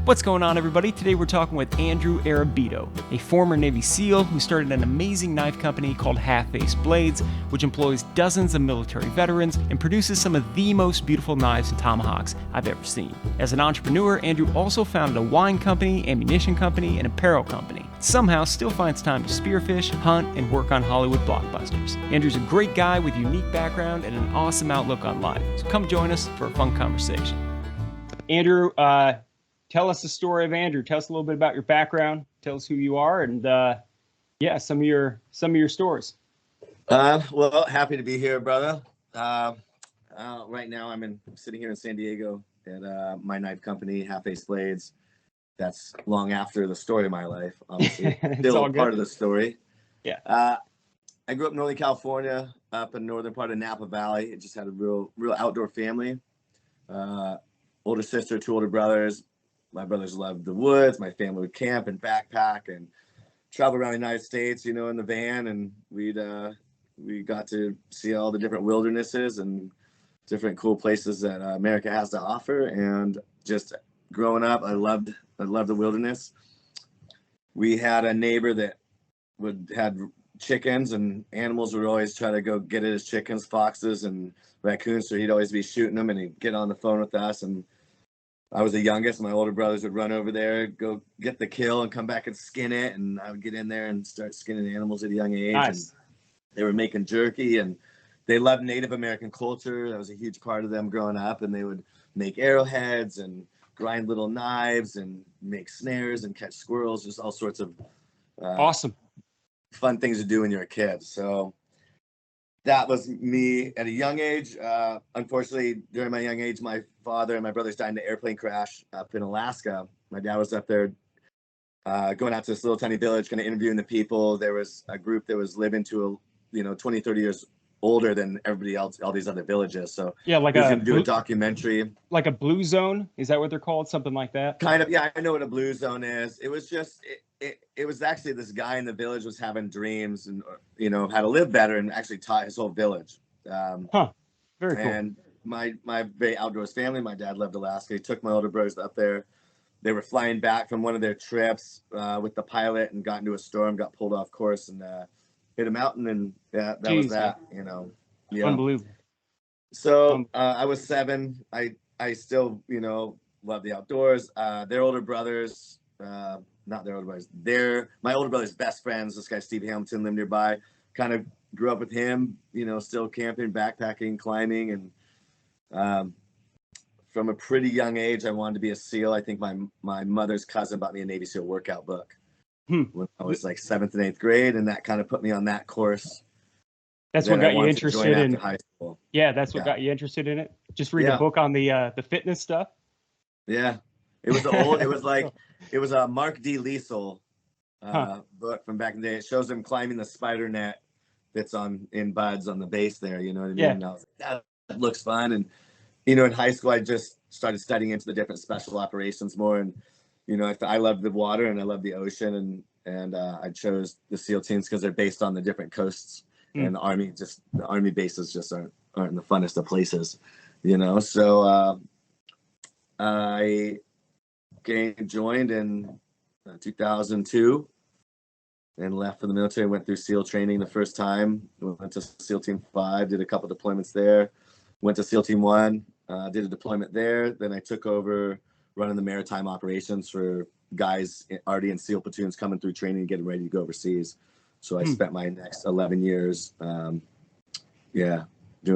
What's going on, everybody? Today we're talking with Andrew Arrabito, a former Navy SEAL who started an amazing knife company called Half-Faced Blades, which employs dozens of military veterans and produces some of the most beautiful knives and tomahawks I've ever seen. As an entrepreneur, Andrew also founded a wine company, ammunition company, and apparel company. Somehow still finds time to spearfish, hunt, and work on Hollywood blockbusters. Andrew's a great guy with a unique background and an awesome outlook on life. So come join us for a fun conversation. Andrew, tell us the story of Andrew. Tell us a little bit about your background. Tell us who you are, and some of your stories. Well, happy to be here, brother. Right now, I'm sitting here in San Diego at my knife company, Half-Faced Blades. That's long after the story of my life, obviously. Still part of the story. Yeah. I grew up in Northern California, up in northern part of Napa Valley. It just had a real outdoor family. Older sister, two older brothers. My brothers loved the woods. My family would camp and backpack and travel around the United States, in the van. And we got to see all the different wildernesses and different cool places that America has to offer. And just growing up, I loved the wilderness. We had a neighbor that had chickens, and animals would always try to go get at his chickens, foxes and raccoons. So he'd always be shooting them, and he'd get on the phone with us. And I was the youngest. My older brothers would run over there, go get the kill, and come back and skin it. And I would get in there and start skinning animals at a young age. Nice. And they were making jerky, and they loved Native American culture. That was a huge part of them growing up. And they would make arrowheads and grind little knives and make snares and catch squirrels, just all sorts of awesome fun things to do when you're a kid. So that was me at a young age. Unfortunately, during my young age, my father and my brothers died in an airplane crash up in Alaska. My dad was up there going out to this little tiny village, kind of interviewing the people. There was a group that was living to 20, 30 years older than everybody else, all these other villages. So yeah, like he's going to do a documentary. Like a blue zone? Is that what they're called? Something like that? Kind of, yeah. I know what a blue zone is. It was just, it was actually this guy in the village was having dreams and, how to live better, and actually taught his whole village. Very cool. And my very outdoors family, my dad loved Alaska. He took my older brothers up there. They were flying back from one of their trips with the pilot and got into a storm, got pulled off course, and hit a mountain. And that was that, Yeah. Unbelievable. So I was 7. I still, love the outdoors. Their older brothers, not their older brothers, my older brother's best friends. This guy, Steve Hamilton, lived nearby. Kind of grew up with him, still camping, backpacking, climbing. And from a pretty young age, I wanted to be a SEAL. I think my mother's cousin bought me a Navy SEAL workout book when I was like 7th and 8th grade. And that kind of put me on that course. That's what got you interested in high school. Yeah, that's what got you interested in it. Just read the book on the fitness stuff. Yeah, it was old. It was a Mark D. Liesel book from back in the day. It shows him climbing the spider net that's in buds on the base there. You know what I mean? Yeah. And I was like, that looks fun. And in high school, I just started studying into the different special operations more. And I love the water and I love the ocean. And I chose the SEAL teams because they're based on the different coasts. And the army bases just aren't the funnest of places, So I joined in 2002 and left for the military. Went through SEAL training the first time. Went to SEAL Team 5, did a couple deployments there. Went to SEAL Team 1, did a deployment there. Then I took over running the maritime operations for guys already in SEAL platoons coming through training, getting ready to go overseas. So I spent my next 11 years, doing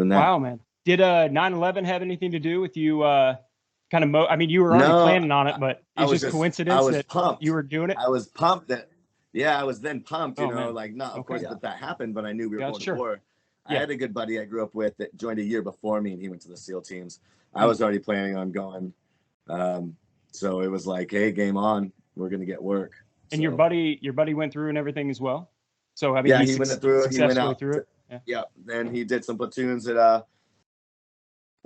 that. Wow, man. Did 9/11 have anything to do with you kind of you were already planning on it, but it's just coincidence that pumped. You were doing it? I was pumped I was then pumped, of course that happened, but I knew we were going to war. Yeah. I had a good buddy I grew up with that joined a year before me, and he went to the SEAL teams. I was already planning on going. So it was like, hey, game on. We're going to get work. And your buddy went through and everything as well? So he went through. He went out through it. Yeah. Then he did some platoons at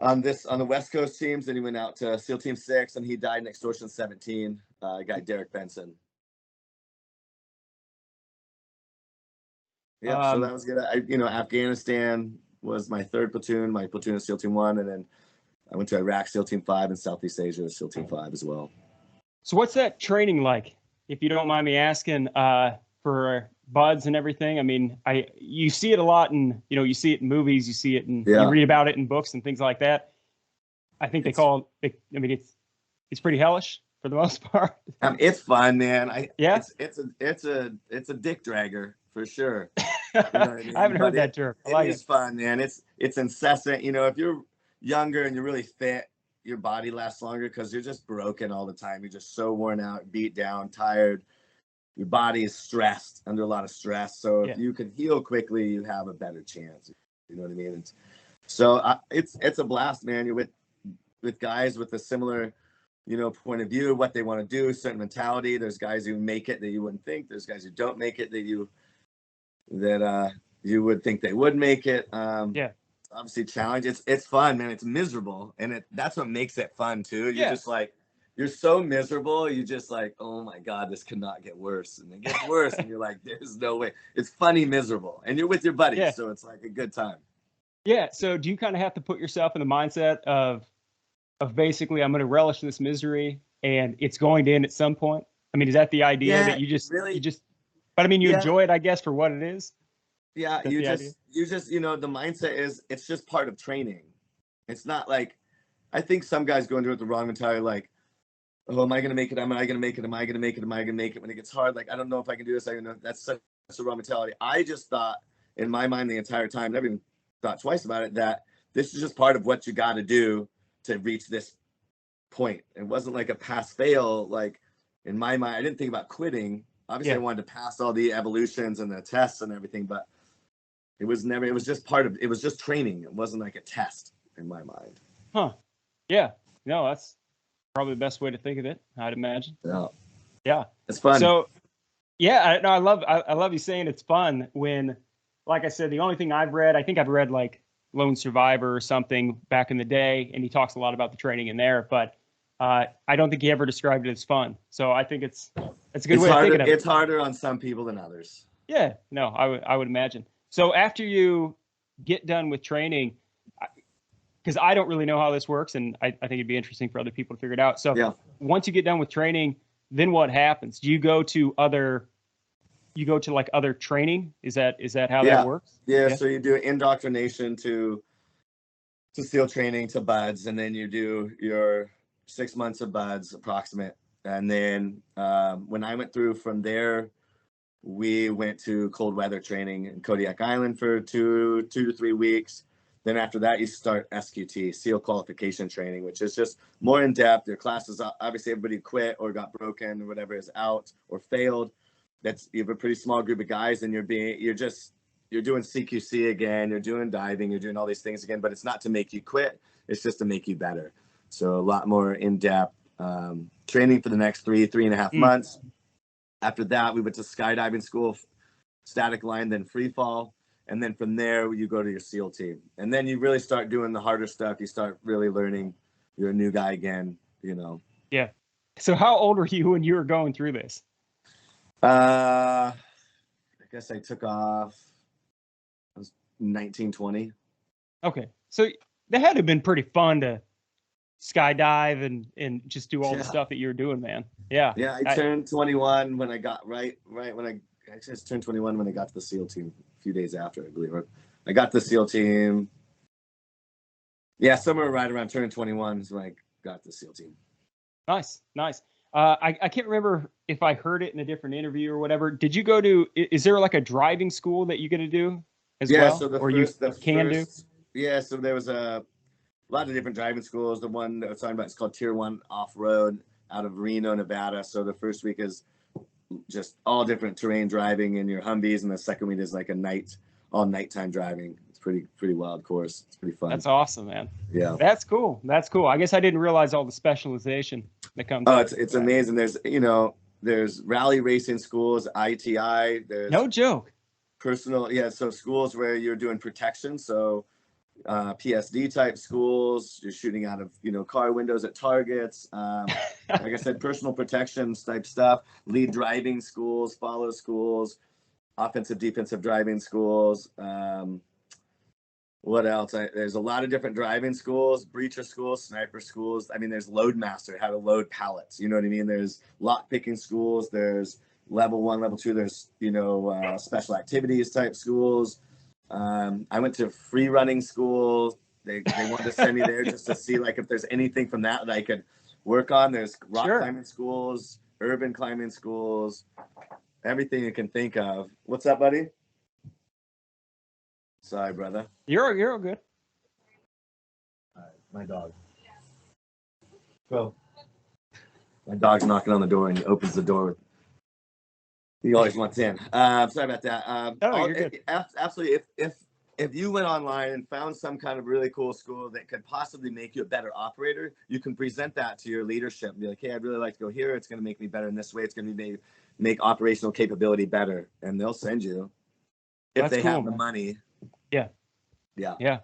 on the West Coast teams. Then he went out to SEAL Team 6, and he died in Extortion 17. Guy Derek Benson. Yeah, so that was good. Afghanistan was my 3rd platoon. My platoon is SEAL Team 1, and then I went to Iraq SEAL Team 5 and Southeast Asia SEAL Team 5 as well. So what's that training like, if you don't mind me asking, for buds and everything? I mean, you see it a lot in, you see it in movies, you see it in, you Yeah, read about it in books and things like that. I think they it's call it, I mean, it's pretty hellish for the most part. it's fun, man. Yeah. It's a dick dragger for sure. You know I what I mean? haven't But heard that term. I it like is it. fun, man. It's incessant. You know, if you're younger and you're really fit, your body lasts longer because you're just broken all the time. You're just so worn out, beat down, tired. Your body is stressed, under a lot of stress. So if Yeah. you can heal quickly, you have a better chance. You know what I mean? It's a blast, man. You're with guys with a similar, point of view, what they want to do, certain mentality. There's guys who make it that you wouldn't think. There's guys who don't make it that you would think they would make it. Yeah. Obviously challenge. It's fun, man. It's miserable, and that's what makes it fun too. You're Yeah. just like, you're so miserable. You just like, oh my god, this cannot get worse, and it gets worse, and you're like, there's no way. It's funny, miserable, and you're with your buddies, Yeah. so it's like a good time. Yeah. So do you kind of have to put yourself in the mindset of basically, I'm going to relish this misery and it's going to end at some point? I mean, is that the idea Yeah, that you really. just, but I mean, you Yeah, enjoy it, I guess, for what it is? yeah. That's the idea. The mindset is it's just part of training. It's not like, I think some guys go into it with the wrong mentality, like, oh, am I going to make it? Am I going to make it? Am I going to make it? Am I going to make it? When it gets hard, like, I don't know if I can do this. I don't know. That's such a wrong mentality. I just thought in my mind the entire time, never even thought twice about it, that this is just part of what you got to do to reach this point. It wasn't like a pass fail. Like in my mind, I didn't think about quitting. Obviously, I Yeah. wanted to pass all the evolutions and the tests and everything, but it was never, it was just it was just training. It wasn't like a test in my mind. Huh. Yeah. No, that's probably the best way to think of it, I'd imagine. Yeah. Yeah. It's fun. So yeah, I love you saying it's fun when, like I said, the only thing I think I've read like Lone Survivor or something back in the day, and he talks a lot about the training in there, but I don't think he ever described it as fun. So I think it's a good way of thinking of it. It's harder on some people than others. Yeah, no, I would imagine. So after you get done with training, because I don't really know how this works, and I think it'd be interesting for other people to figure it out. So Yeah. once you get done with training, then what happens? Do you go to like other training? Is that how that Yeah. works? Yeah. So you do indoctrination to SEAL training to buds, and then you do your 6 months of buds approximate. And then when I went through from there, we went to cold weather training in Kodiak Island for 2 to 3 weeks. Then after that, you start SQT, SEAL qualification training, which is just more in depth. Your classes, obviously, everybody quit or got broken or whatever is out or failed. You have a pretty small group of guys, and you're doing CQC again. You're doing diving. You're doing all these things again, but it's not to make you quit. It's just to make you better. So a lot more in depth training for the next 3.5 months. After that, we went to skydiving school, static line, then free fall. And then from there, you go to your SEAL team. And then you really start doing the harder stuff. You start really learning. You're a new guy again, Yeah. So how old were you when you were going through this? I guess I took off. I was 19, 20. Okay. So that had to have been pretty fun to skydive and just do all the stuff that you were doing, man. Yeah. Yeah, I turned 21 when I got right when I actually just turned 21 when I got to the SEAL team a few days after, I believe. I got the SEAL team. Yeah, somewhere right around turning 21 is when I got the SEAL team. Nice. I can't remember if I heard it in a different interview or whatever. Did you go to, is there like a driving school that you get to do as well? So yeah, so there was a lot of different driving schools. The one that I was talking about is called Tier 1 Off-Road out of Reno, Nevada. So the first week is just all different terrain driving in your Humvees, and the second week is like all nighttime driving. It's pretty wild course. It's pretty fun. That's awesome, man. Yeah. That's cool. I guess I didn't realize all the specialization that comes. Oh, it's amazing. There's rally racing schools, ITI. There's no joke. So schools where you're doing protection. So PSD type schools, you're shooting out of car windows at targets. Like I said, personal protections type stuff. Lead driving schools, follow schools, offensive defensive driving schools. What else? There's a lot of different driving schools, breacher schools, sniper schools. I mean, there's load master, how to load pallets. You know what I mean? There's lock picking schools. There's level 1, level 2. There's, special activities type schools. I went to free running school. They wanted to send me there just to see like if there's anything from that I could work on. There's rock climbing schools, urban climbing schools, everything you can think of. What's up, buddy? Sorry, brother. You're all good. All right, my dog. Go. My dog's knocking on the door and he opens the door. He always wants in. Sorry about that. You're good. Absolutely. If you went online and found some kind of really cool school that could possibly make you a better operator, you can present that to your leadership and be like, hey, I'd really like to go here. It's going to make me better in this way. It's going to make operational capability better. And they'll send you if they have the money. Yeah. Yeah. Yeah.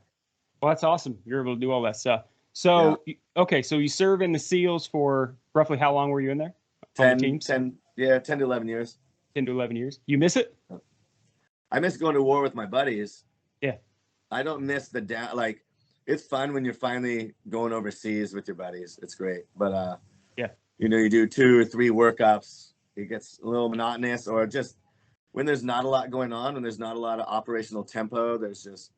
Well, that's awesome. You're able to do all that stuff. So, okay. So you serve in the SEALs for roughly how long were you in there? 10 to 11 years. 10 to 11 years. You miss it? I miss going to war with my buddies. Yeah. I don't miss like it's fun when you're finally going overseas with your buddies. It's great. But you do 2 or 3 workups, it gets a little monotonous, or just when there's not a lot going on and there's not a lot of operational tempo, there's just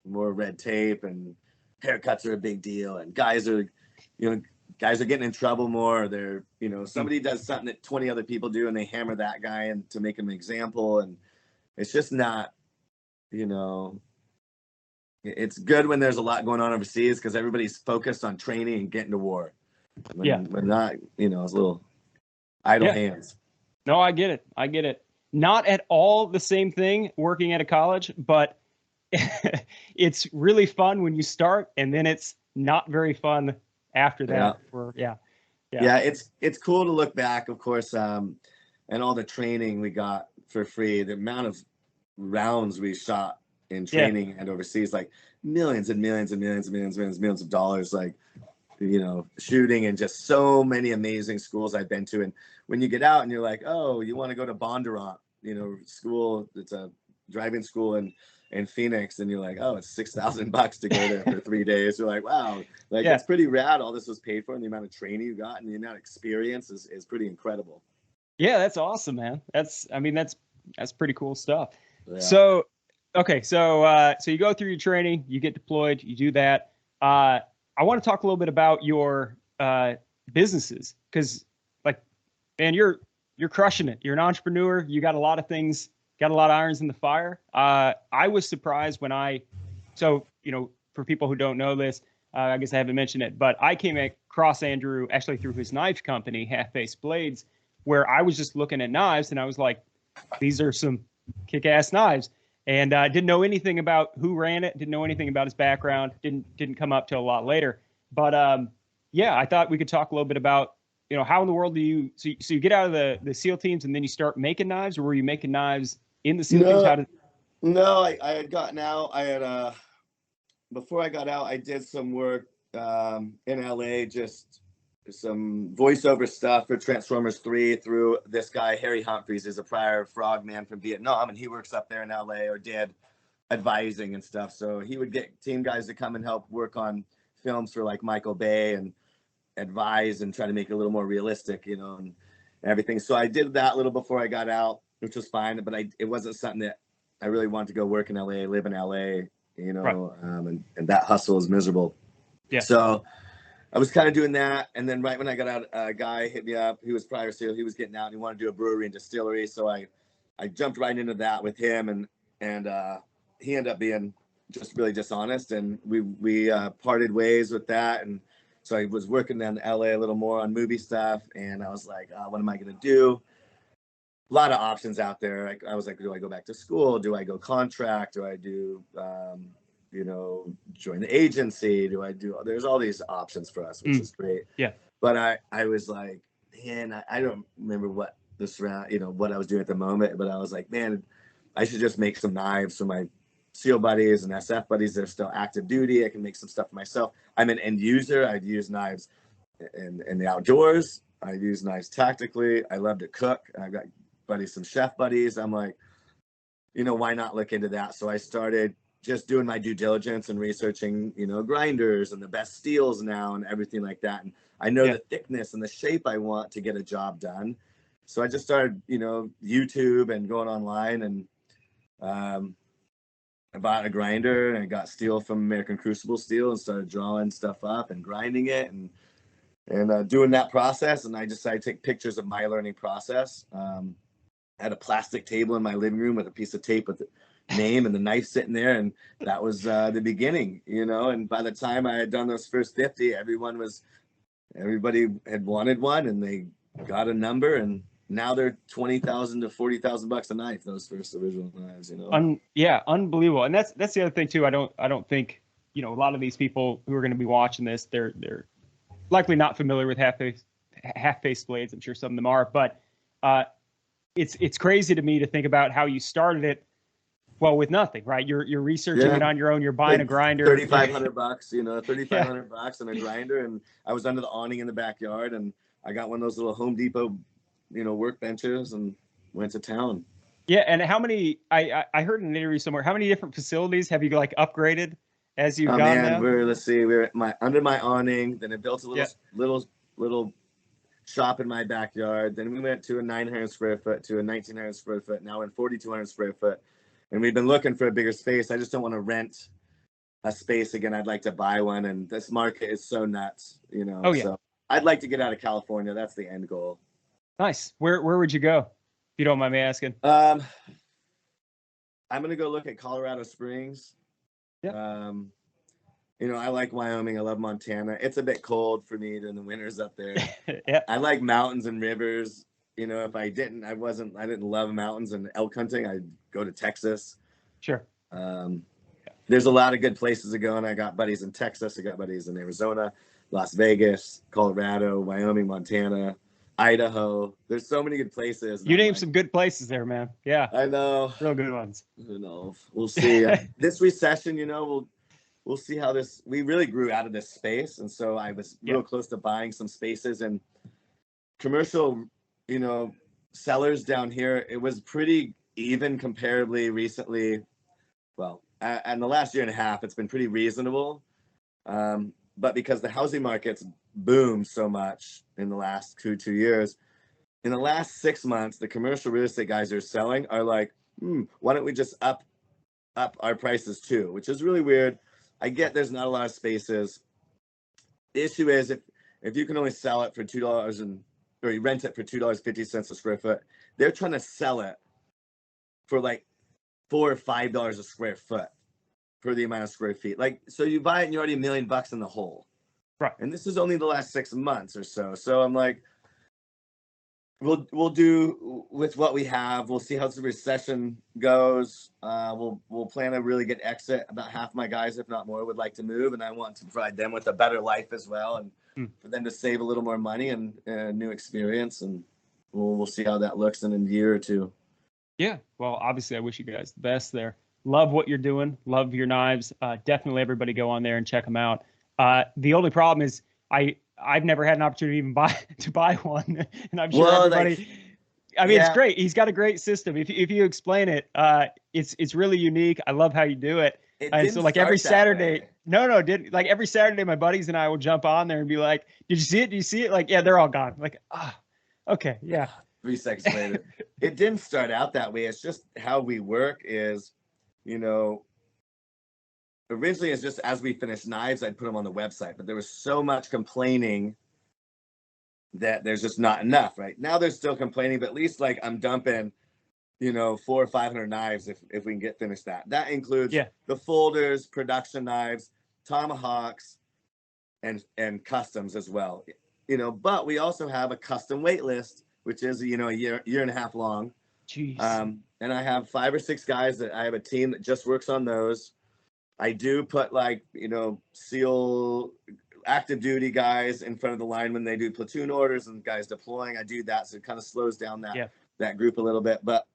more red tape and haircuts are a big deal and guys are getting in trouble more. They're, somebody does something that 20 other people do and they hammer that guy and to make him an example. And it's just not, it's good when there's a lot going on overseas because everybody's focused on training and getting to war. When not, it's a little idle hands. No, I get it. Not at all the same thing working at a college, but it's really fun when you start and then it's not very fun after that. It's cool to look back, of course, and all the training we got for free, the amount of rounds we shot in training and overseas, like millions and millions and millions and millions and millions of dollars, like, shooting, and just so many amazing schools I've been to. And when you get out and you're like, oh, you want to go to Bondurant, school, it's a driving school in Phoenix, and you're like, oh, it's $6,000 to go there for 3 days. You're like, wow, it's pretty rad. All this was paid for, and the amount of training you got and the amount of experience is pretty incredible. Yeah, that's awesome, man. That's pretty cool stuff. Yeah. So, okay, so you go through your training, you get deployed, you do that. I want to talk a little bit about your businesses, because, man, you're crushing it. You're an entrepreneur. You got a lot of things. Got a lot of irons in the fire. I was surprised when for people who don't know this, I guess I haven't mentioned it, but I came across Andrew actually through his knife company, Half-Face Blades, where I was just looking at knives and I was like, these are some kick-ass knives. And didn't know anything about who ran it, didn't know anything about his background, didn't come up till a lot later. But I thought we could talk a little bit about, how in the world do you, so you get out of the SEAL teams and then you start making knives, or were you making knives in the SEAL teams? No, I had gotten out. Before I got out, I did some work in LA, just some voiceover stuff for Transformers 3 through this guy, Harry Humphreys, is a prior frogman from Vietnam, and he works up there in LA, or did advising and stuff. So he would get team guys to come and help work on films for like Michael Bay and advise and try to make it a little more realistic, and everything. So I did that a little before I got out, which was fine, but it wasn't something that I really wanted to go work in LA, live in LA, right. And that hustle is miserable. Yeah. So I was kind of doing that. And then right when I got out, a guy hit me up. He was prior SEAL. He was getting out and he wanted to do a brewery and distillery. So I jumped right into that with him, and he ended up being just really dishonest, and we parted ways with that. And so I was working down in LA a little more on movie stuff, and I was like, what am I going to do? A lot of options out there. I was like, do I go back to school? Do I go contract? Do I do, join the agency? There's all these options for us, which is great. Yeah. But I was like, man, I don't remember what what I was doing at the moment, but I was like, man, I should just make some knives for my SEAL buddies and SF buddies that are still active duty. I can make some stuff for myself. I'm an end user. I'd use knives in the outdoors. I use knives tactically. I love to cook. I've got buddies, some chef buddies. I'm like, why not look into that? So I started just doing my due diligence and researching, grinders and the best steels now and everything like that. And I know the thickness and the shape I want to get a job done. So I just started, YouTube and going online, and I bought a grinder and I got steel from American Crucible Steel and started drawing stuff up and grinding it and doing that process. And I decided to take pictures of my learning process. I had a plastic table in my living room with a piece of tape with the name and the knife sitting there, and that was the beginning, and by the time I had done those first 50, everybody had wanted one, and they got a number, and now they're $20,000 to $40,000 a knife, those first original knives, Yeah, unbelievable. And that's the other thing too. I don't think a lot of these people who are going to be watching this, they're likely not familiar with half-face blades. I'm sure some of them are, but it's crazy to me to think about how you started it. Well, with nothing, right? You're researching it on your own. You're buying a grinder. $3,500, $3,500 and a grinder. And I was under the awning in the backyard, and I got one of those little Home Depot, workbenches, and went to town. Yeah. And how many, I heard in an interview somewhere, how many different facilities have you upgraded as you've gone now? We're under my awning. Then I built a little shop in my backyard. Then we went to a 900 square foot to a 1,900 square foot. Now we're in 4,200 square foot. And we've been looking for a bigger space. I just don't want to rent a space again. I'd like to buy one. And this market is so nuts, Oh, yeah. So I'd like to get out of California. That's the end goal. Nice. Where would you go, if you don't mind me asking? I'm going to go look at Colorado Springs. Yeah. I like Wyoming. I love Montana. It's a bit cold for me in the winters up there. Yeah. I like mountains and rivers. If I didn't love mountains and elk hunting, I'd go to Texas. Sure. There's a lot of good places to go, and I got buddies in Texas. I got buddies in Arizona, Las Vegas, Colorado, Wyoming, Montana, Idaho. There's so many good places. You named some good places there, man. Yeah. I know. Real good ones. We'll see. This recession, we'll see how we really grew out of this space. And so I was real close to buying some spaces, and commercial, sellers down here, it was pretty even comparably recently. Well, and the last year and a half, it's been pretty reasonable. But because the housing market's boomed so much in the last 2 years, in the last 6 months, the commercial real estate guys who are selling are like, why don't we just up our prices too? Which is really weird. I get there's not a lot of spaces. The issue is if you can only sell it for $2 or you rent it for $2.50 a square foot, they're trying to sell it for like $4 or $5 a square foot for the amount of square feet. So you buy it and you're already $1 million in the hole. Right. And this is only the last 6 months or so. So I'm like, we'll do with what we have. We'll see how the recession goes. We'll plan a really good exit. About half my guys, if not more, would like to move, and I want to provide them with a better life as well, and for them to save a little more money and new experience. And we'll see how that looks in a year or two. Yeah. Well, obviously, I wish you guys the best there. Love what you're doing. Love your knives. Definitely, everybody go on there and check them out. The only problem is I've never had an opportunity to even buy one, and I'm sure everybody. It's great. He's got a great system. If you explain it, it's really unique. I love how you do it. And so every Saturday, every Saturday, my buddies and I will jump on there and be like, "Did you see it? Do you see it?" Yeah, they're all gone. Okay, yeah. 3 seconds later, it didn't start out that way. It's just how we work. Is originally, it's just as we finished knives, I'd put them on the website, but there was so much complaining that there's just not enough. Right now, they're still complaining, but at least I'm dumping, 400 or 500 knives if we can get finished. That includes the folders, production knives, tomahawks, and customs as well. But we also have a custom wait list, which is a year and a half long. Jeez. And I have 5 or 6 guys that I have a team that just works on those. I do put SEAL active duty guys in front of the line when they do platoon orders and guys deploying. I do that, so it kind of slows down that group a little bit. But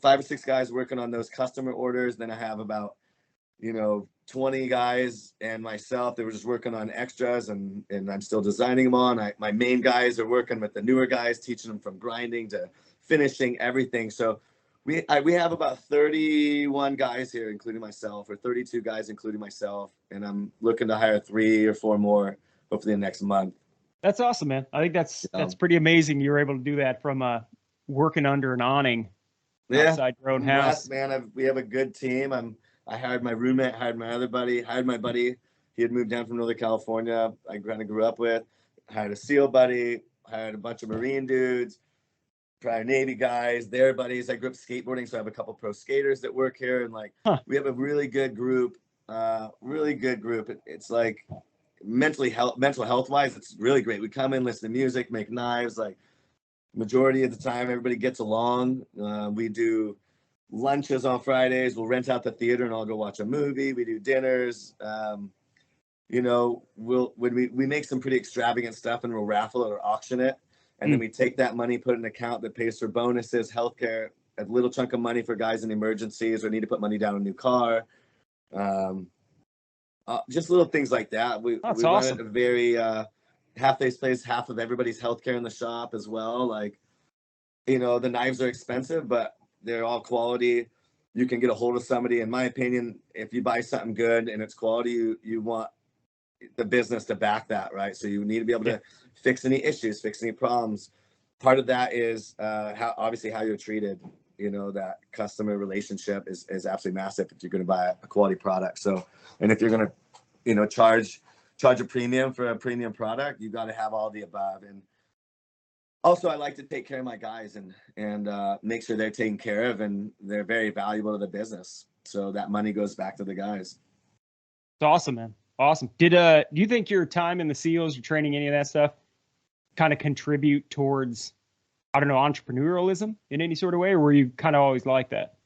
5 or 6 guys working on those customer orders. Then I have about 20 guys and myself that were just working on extras, and I'm still designing them on. My main guys are working with the newer guys, teaching them from grinding to finishing everything. So We have about 31 guys here, including myself, or 32 guys, including myself, and I'm looking to hire 3 or 4 more hopefully the next month. That's awesome, man. I think that's Um, pretty amazing. You're able to do that from working under an awning yeah, outside your own I'm blessed, house. man. We have a good team. I hired my roommate, hired my other buddy, hired my buddy. He had moved down from Northern California. I kind of grew up with. Hired a SEAL buddy. Hired a bunch of Marine dudes. Prior Navy guys, their buddies. I grew up skateboarding, so I have a couple pro skaters that work here, and like Huh. we have a really good group. It's like mental health wise, it's really great. We come in, listen to music, make knives. Like majority of the time, everybody gets along. We do lunches on Fridays. We'll rent out the theater and I'll go watch a movie. We do dinners. When we make some pretty extravagant stuff and we'll raffle it or auction it. And then we take that money, put it in an account that pays for bonuses, healthcare, a little chunk of money for guys in emergencies or need to put money down on a new car. Just little things like that. We Awesome. run a very half-face place, half of everybody's healthcare in the shop as well. Like, the knives are expensive, but they're all quality. You can get a hold of somebody. In my opinion, if you buy something good and it's quality, you want the business to back that, right? So you need to be able to fix any issues, fix any problems. Part of that is how you're treated. That customer relationship is absolutely massive if you're going to buy a quality product. So, and if you're going to, charge a premium for a premium product, you got to have all the above. And also, I like to take care of my guys and make sure they're taken care of, and they're very valuable to the business. So that money goes back to the guys. It's awesome, man. Awesome. Do you think your time in the SEALs, your training, any of that stuff, kind of contribute towards, I don't know, entrepreneurialism in any sort of way, or were you kind of always like that?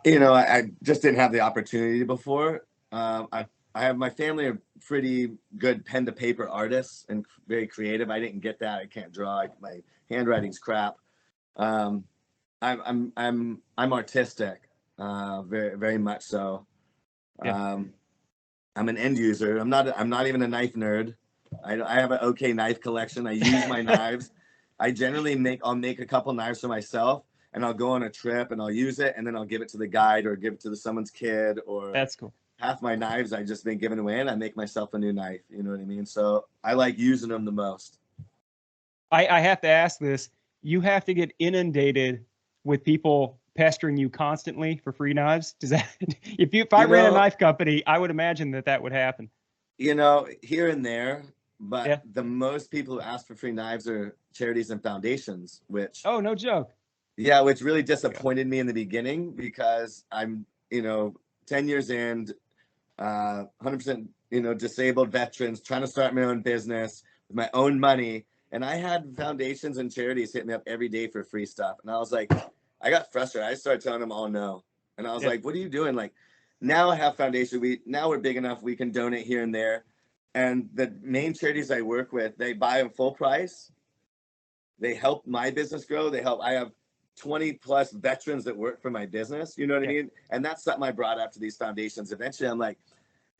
I just didn't have the opportunity before. I have my family are pretty good pen to paper artists and very creative. I didn't get that. I can't draw. My handwriting's crap. I'm artistic, very very much so. Yeah. I'm an end user. I'm not even a knife nerd. I have an okay knife collection. I use my knives. I'll make a couple knives for myself, and I'll go on a trip and I'll use it, and then I'll give it to the guide or give it to someone's kid. Or That's cool. half my knives I just been given away, and I make myself a new knife. You know what I mean? So I like using them the most. I have to ask this. You have to get inundated with people pestering you constantly for free knives. Does that, if I ran a knife company, I would imagine that would happen. Here and there, but Yeah. the most people who ask for free knives are charities and foundations, which Oh, no joke. which really disappointed me in the beginning, because I'm 10 years in, 100% disabled veterans, trying to start my own business with my own money. And I had foundations and charities hit me up every day for free stuff. And I was like, I got frustrated. I started telling them all no. And I was like, what are you doing? Like, now I have foundation. Now we're big enough. We can donate here and there. And the main charities I work with, they buy them full price. They help my business grow. I have 20 plus veterans that work for my business. You know what I mean? And that's something I brought up to these foundations. Eventually I'm like,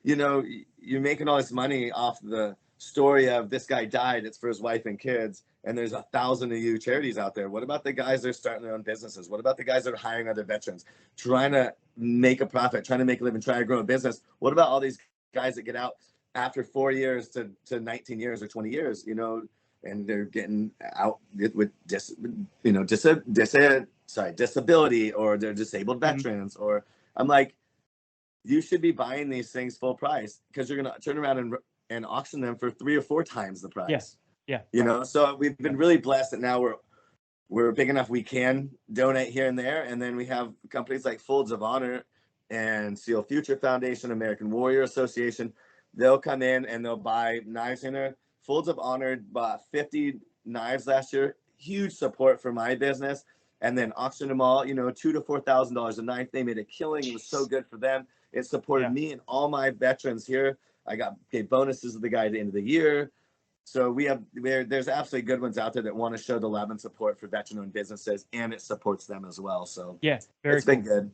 you're making all this money off the story of this guy died. It's for his wife and kids. And there's 1,000 of you charities out there. What about the guys that are starting their own businesses? What about the guys that are hiring other veterans, trying to make a profit, trying to make a living, trying to grow a business? What about all these guys that get out after 4 years to 19 years or 20 years, and they're getting out with disability, or they're disabled veterans, or I'm like, you should be buying these things full price, because you're going to turn around and auction them for 3 or 4 times the price. Yeah. So we've been really blessed that now we're big enough we can donate here and there. And then we have companies like Folds of Honor and SEAL Future Foundation, American Warrior Association. They'll come in and they'll buy knives in there. Folds of Honor bought 50 knives last year. Huge support for my business. And then auctioned them all, $2,000 to $4,000 a knife. They made a killing. It was so good for them. It supported me and all my veterans here. I gave bonuses to the guy at the end of the year. So there's absolutely good ones out there that want to show the love and support for veteran-owned businesses, and it supports them as well. So it's been good.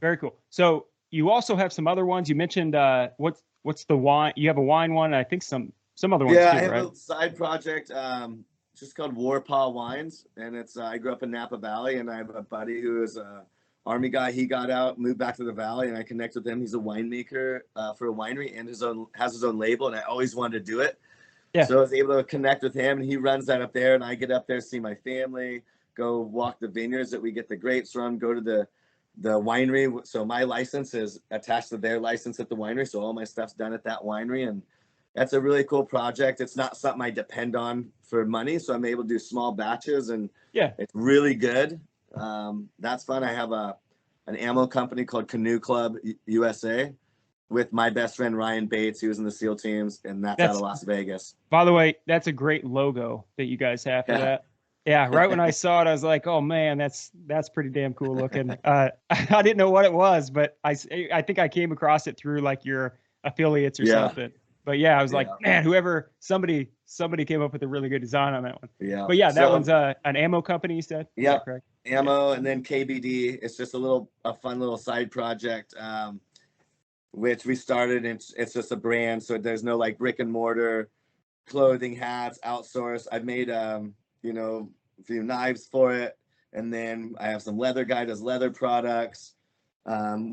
Very cool. So you also have some other ones. You mentioned what's the wine? You have a wine one. I think some other ones too, I have right? a side project. just called Warpaw Wines, and it's I grew up in Napa Valley, and I have a buddy who is a Army guy. He got out, moved back to the Valley, and I connected with him. He's a winemaker for a winery and has his own label, and I always wanted to do it. Yeah. So I was able to connect with him, and he runs that up there, and I get up there, see my family, go walk the vineyards that we get the grapes from, go to the winery. So my license is attached to their license at the winery, so all my stuff's done at that winery, and that's a really cool project. It's not something I depend on for money, so I'm able to do small batches, and it's really good. That's fun. I have an ammo company called Canoe Club USA with my best friend Ryan Bates. He was in the SEAL teams, and that's out of Las Vegas. By the way, that's a great logo that you guys have for that. Yeah, right when I saw it, I was like, "Oh man, that's pretty damn cool looking." I didn't know what it was, but I think I came across it through like your affiliates or something. But yeah, I was like, man, somebody came up with a really good design on that one. Yeah. But yeah, that one's an ammo company, you said? Yeah. Correct? Ammo, and then KBD. It's just a fun little side project, which we started. And it's just a brand, so there's no like brick and mortar clothing, hats, outsourced. I've made a few knives for it, and then I have some leather guy does leather products.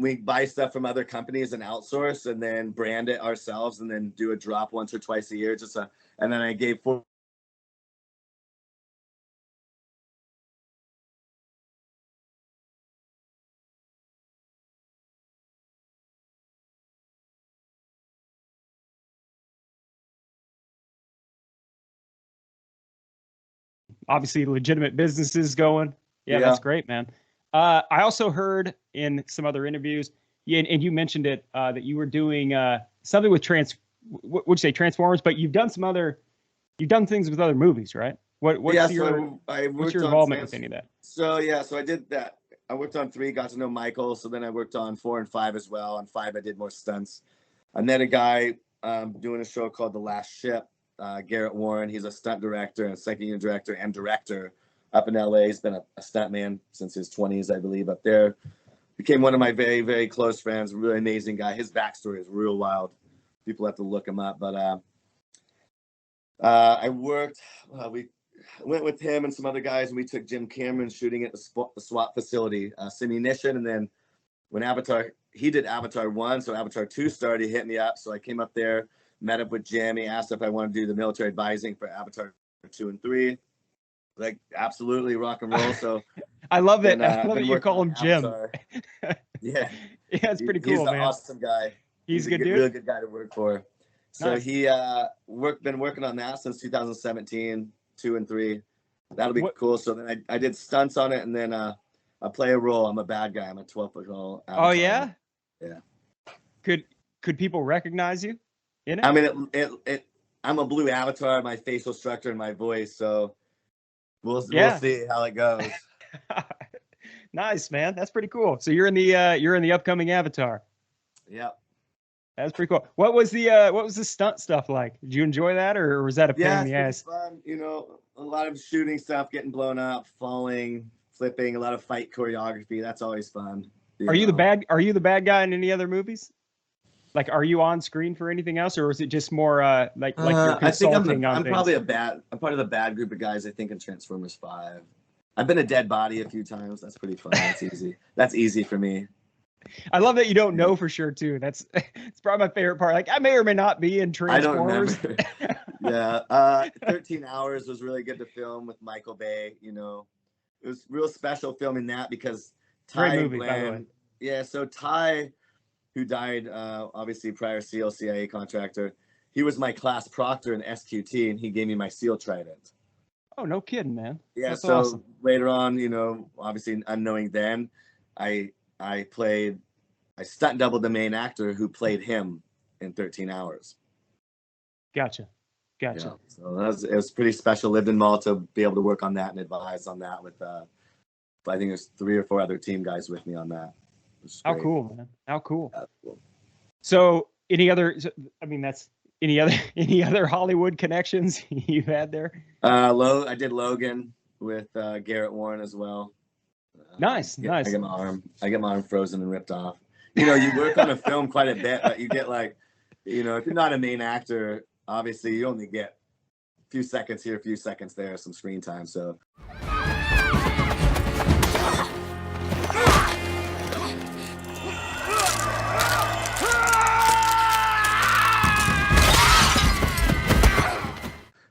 We buy stuff from other companies and outsource, and then brand it ourselves, and then do a drop once or twice a year. And then I gave obviously legitimate businesses going. Yeah, that's great, man. I also heard in some other interviews, and you mentioned it, that you were doing something with would you say Transformers? But you've done things with other movies, right? What's your involvement with any of that? So I did that. I worked on 3, got to know Michael. So then I worked on 4 and 5 as well. On 5, I did more stunts. I met a guy doing a show called The Last Ship. Garrett Warren, he's a stunt director and second unit director and director up in LA. He's been a stunt man since his 20s, I believe, up there. Became one of my very, very close friends. Really amazing guy. His backstory is real wild. People have to look him up. But I worked, we went with him and some other guys, and we took Jim Cameron shooting at the SWAT facility, Simunition. And then when he did Avatar 1, so Avatar 2 started, he hit me up. So I came up there, met up with Jim. He asked if I wanted to do the military advising for Avatar 2 and 3. Like, absolutely, rock and roll. So I love it. I love that you call him Jim. Yeah, it's pretty cool, he's an man. Awesome guy. He's a good dude. Really good guy to work for. So he been working on that since 2017, 2 and 3. That'll be cool. So then I did stunts on it, and then I play a role. I'm a bad guy. I'm a 12-foot tall. Oh yeah. Yeah. Could people recognize you in it? I mean, I'm a blue avatar. My facial structure and my voice. So we'll see how it goes. Nice, man. That's pretty cool. So you're in the upcoming Avatar. Yep. That's pretty cool. What was the stunt stuff like? Did you enjoy that, or was that a pain in the ass? Fun. A lot of shooting stuff, getting blown up, falling, flipping, a lot of fight choreography. That's always fun. Are you the bad guy in any other movies? Like, are you on screen for anything else, or is it just more like you're consulting on things? I'm part of the bad group of guys, I think, in Transformers 5. I've been a dead body a few times. That's pretty fun. That's easy. That's easy for me. I love that you don't know for sure too. It's probably my favorite part. Like, I may or may not be in Transformers. I don't remember. Yeah. 13 Hours was really good to film with Michael Bay. It was real special filming that because Ty, great movie, by the way. Yeah. So Ty, who died, obviously prior SEAL CIA contractor, he was my class proctor in SQT, and he gave me my SEAL trident. Oh, no kidding, man. Yeah. That's so awesome. Later on, obviously unknowing then, I stunt doubled the main actor who played him in 13 Hours. Gotcha. Yeah, so it was pretty special. Lived in Malta, be able to work on that and advise on that with, I think there's 3 or 4 other team guys with me on that. How cool, man. How cool. That's cool. So any other Hollywood connections you've had there? I did Logan with Garrett Warren as well. Nice. I get my arm frozen and ripped off. You work on a film quite a bit, but you get if you're not a main actor, obviously you only get few seconds here, a few seconds there, some screen time. So.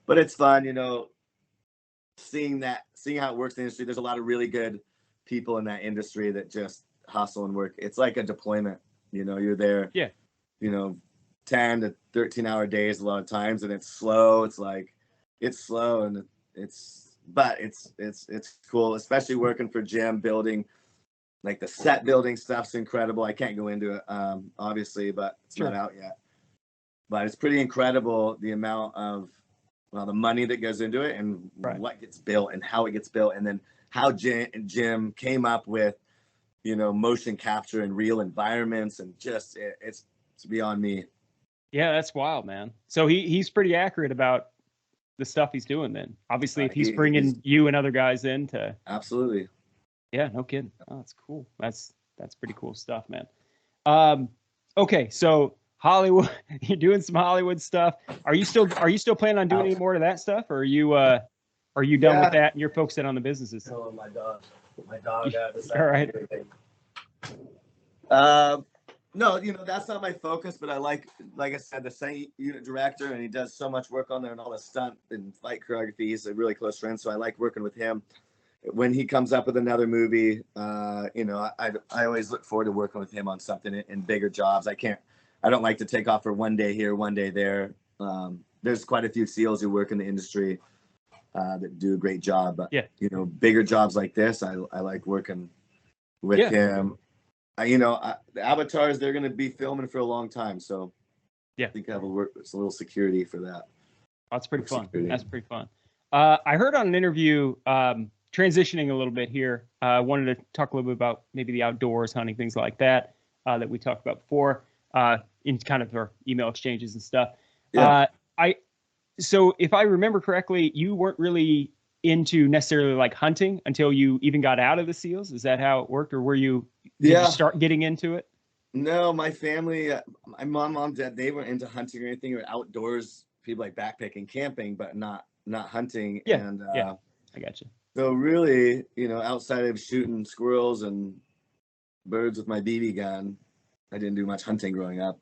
But it's fun, you know, seeing how it works in the industry. There's a lot of really good people in that industry that just hustle and work. It's like a deployment, you know, you're there, you know, 10 to 13-hour days a lot of times, and it's slow. It's slow, and it's cool, especially working for Jim, building, like the set building stuff's incredible. I can't go into it, obviously, but it's not out yet. But it's pretty incredible, the amount of, well, the money that goes into it, and what gets built and how it gets built, and then how Jim came up with, you know, motion capture and real environments, and just it's beyond me. Yeah, that's wild, man. So he's pretty accurate about the stuff he's doing. Then obviously, if he's bringing you and other guys in to absolutely, yeah, no kidding. Oh, that's cool. That's pretty cool stuff, man. Okay, so Hollywood, you're doing some Hollywood stuff. Are you still planning on doing any more of that stuff, or are you done with that and you're focusing on the businesses? Oh, my dog. All right. No, you know, that's not my focus, but I like I said, the stunt unit director, and he does so much work on there, and all the stunt and fight choreography. He's a really close friend, so I like working with him. When he comes up with another movie, you know, I always look forward to working with him on something in bigger jobs. I don't like to take off for one day here, one day there. There's quite a few SEALs who work in the industry that do a great job. But, you know, bigger jobs like this, I like working with him. You know, the avatars, they're going to be filming for a long time. So I think I have a little security for that. That's pretty fun. That's pretty fun. I heard on an interview, transitioning a little bit here, wanted to talk a little bit about maybe the outdoors, hunting, things like that, that we talked about before. In kind of our email exchanges and stuff. So if I remember correctly, you weren't really into necessarily like hunting until you even got out of the SEALs. Is that how it worked, or did you start getting into it? No, my family, my mom, dad, they weren't into hunting or anything, or outdoors, people like backpacking, camping, but not hunting. And I got you. So really, you know, outside of shooting squirrels and birds with my BB gun, I didn't do much hunting growing up.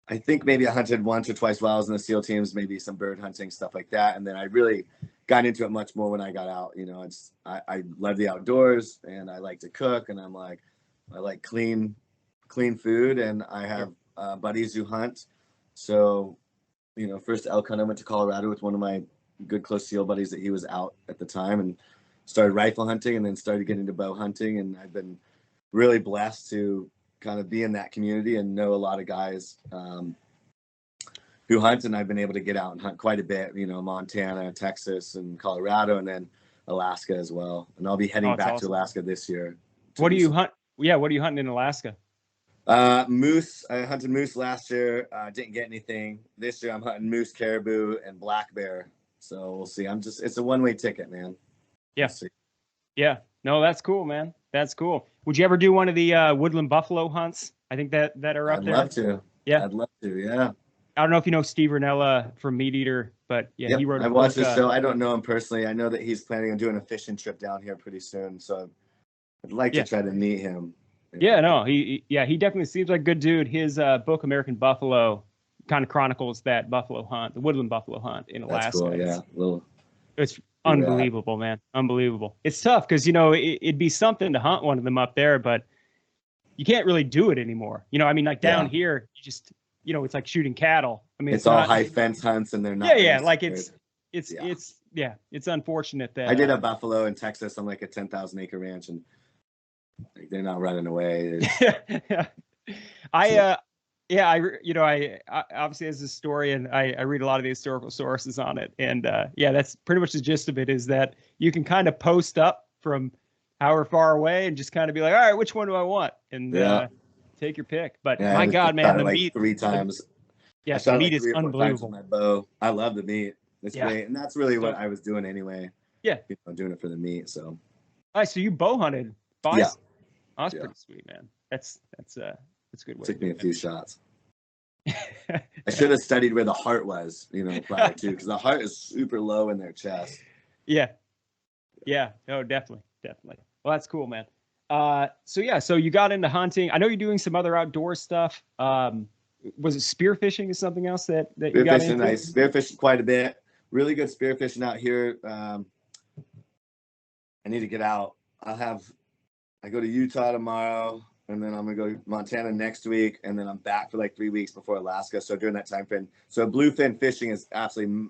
I think maybe I hunted once or twice while I was in the SEAL teams, maybe some bird hunting, stuff like that. And then I really got into it much more when I got out. You know, I love the outdoors, and I like to cook, and I like clean food, and I have buddies who hunt. So, you know, first elk hunt, I went to Colorado with one of my good close SEAL buddies that he was out at the time, and started rifle hunting, and then started getting into bow hunting. And I've been really blessed to kind of be in that community and know a lot of guys who hunt, and I've been able to get out and hunt quite a bit, you know, Montana, Texas, and Colorado, and then Alaska as well. And I'll be heading back to Alaska this year. What do you hunt? Yeah, what are you hunting in Alaska? Moose. I hunted moose last year. Didn't get anything. This year I'm hunting moose, caribou, and black bear. So we'll see. It's a one-way ticket, man. Yeah. Yeah. No, that's cool, man. That's cool. Would you ever do one of the woodland buffalo hunts? I think that are up there. I'd love to. Yeah. I'd love to. Yeah. I don't know if you know Steve Ranella from Meat Eater, but he wrote a book. I watched his show. I don't know him personally. I know that he's planning on doing a fishing trip down here pretty soon. So I'd like to try to meet him. Yeah, no, he definitely seems like a good dude. His book, American Buffalo, kind of chronicles that buffalo hunt, the woodland buffalo hunt in Alaska. That's cool, yeah. It's unbelievable, man. Unbelievable. It's tough because, you know, it'd be something to hunt one of them up there, but you can't really do it anymore. You know, I mean, like down here, you just, you know, it's like shooting cattle. I mean, it's all high fence hunts, and they're not. Yeah, like it's unfortunate that I did a buffalo in Texas on like a 10,000 acre ranch, and like, they're not running away. I obviously as a historian, I read a lot of the historical sources on it, and that's pretty much the gist of it, is that you can kind of post up from however far away and just kind of be like, all right, which one do I want? And take your pick. But my God, man, the meat 3 times. Yeah, the meat is unbelievable. My bow. I love the meat. It's great, and that's really what I was doing anyway. Yeah, you know, doing it for the meat. So, all right, so you bow hunted bison. Yeah. Oh, that's pretty sweet, man. That's a good way. Took me a few shots. I should have studied where the heart was, you know, prior to, because the heart is super low in their chest. Yeah. Yeah. No, definitely. Definitely. Well, that's cool, man. So yeah, so you got into hunting. I know you're doing some other outdoor stuff. Was it spearfishing is something else that you got Spearfishing, into? I spearfished quite a bit. Really good spearfishing out here. I need to get out. I go to Utah tomorrow, and then I'm gonna go to Montana next week, and then I'm back for like 3 weeks before Alaska. So during that time frame, so bluefin fishing is absolutely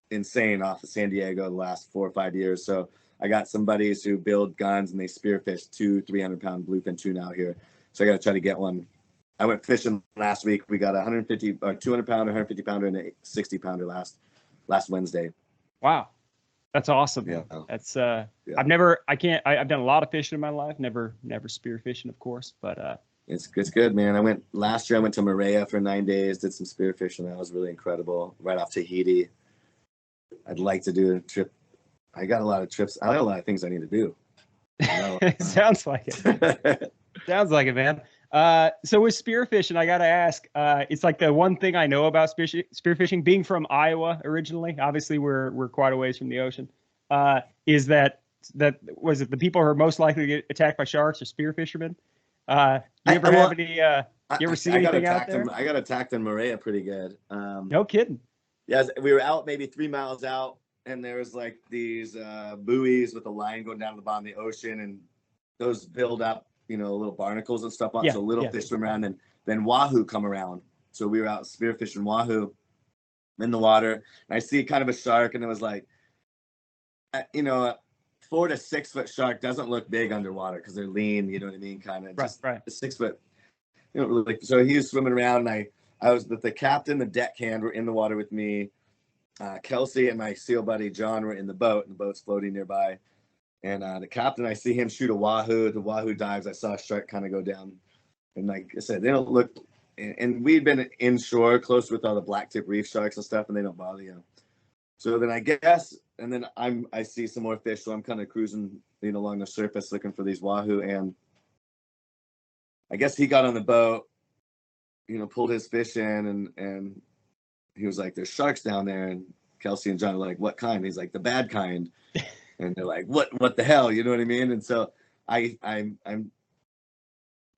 insane off of San Diego the last 4 or 5 years. So I got some buddies who build guns and they spearfish 200-300 pound bluefin tuna out here. So I got to try to get one. I went fishing last week. We got a 150 or 200 pounder, 150 pounder, and a 60 pounder last Wednesday. Wow. That's awesome. Yeah. That's Yeah. I've done a lot of fishing in my life, never spearfishing, of course, but It's good, man. Last year I went to Moorea for 9 days, did some spearfishing. That was really incredible. Right off Tahiti. I'd like to do a trip. I got a lot of trips. I got a lot of things I need to do. sounds like it. Sounds like it, man. So with spearfishing, I got to ask, it's like the one thing I know about spearfishing, being from Iowa originally, obviously we're quite a ways from the ocean, is that was it the people who are most likely to get attacked by sharks or spear fishermen? Do you ever have any, you ever see anything out there? I got attacked in Moorea pretty good. No kidding. Yeah, we were out maybe 3 miles out, and there was like these buoys with a line going down to the bottom of the ocean, and those build up, you know, little barnacles and stuff on. Yeah, so little fish swim around, and then wahoo come around. So we were out spearfishing wahoo in the water, and I see kind of a shark, and it was like, you know, a 4 to 6 foot shark doesn't look big underwater because they're lean, you know what I mean? Kind of just right. 6 foot. You know, really. So he was swimming around, and I was with the captain, the deckhand were in the water with me. Kelsey and my SEAL buddy John were in the boat, and the boat's floating nearby. And the captain, I see him shoot a wahoo. The wahoo dives. I saw a shark kind of go down. And like I said, they don't look. And we'd been inshore, close with all the black tip reef sharks and stuff, and they don't bother you. So then I guess, and then I see some more fish, so I'm kind of cruising, you know, along the surface looking for these wahoo. And I guess he got on the boat, you know, pulled his fish in, and he was like, "There's sharks down there." And Kelsey and John are like, "What kind?" He's like, "The bad kind." And they're like, "What the hell?" You know what I mean? And so I'm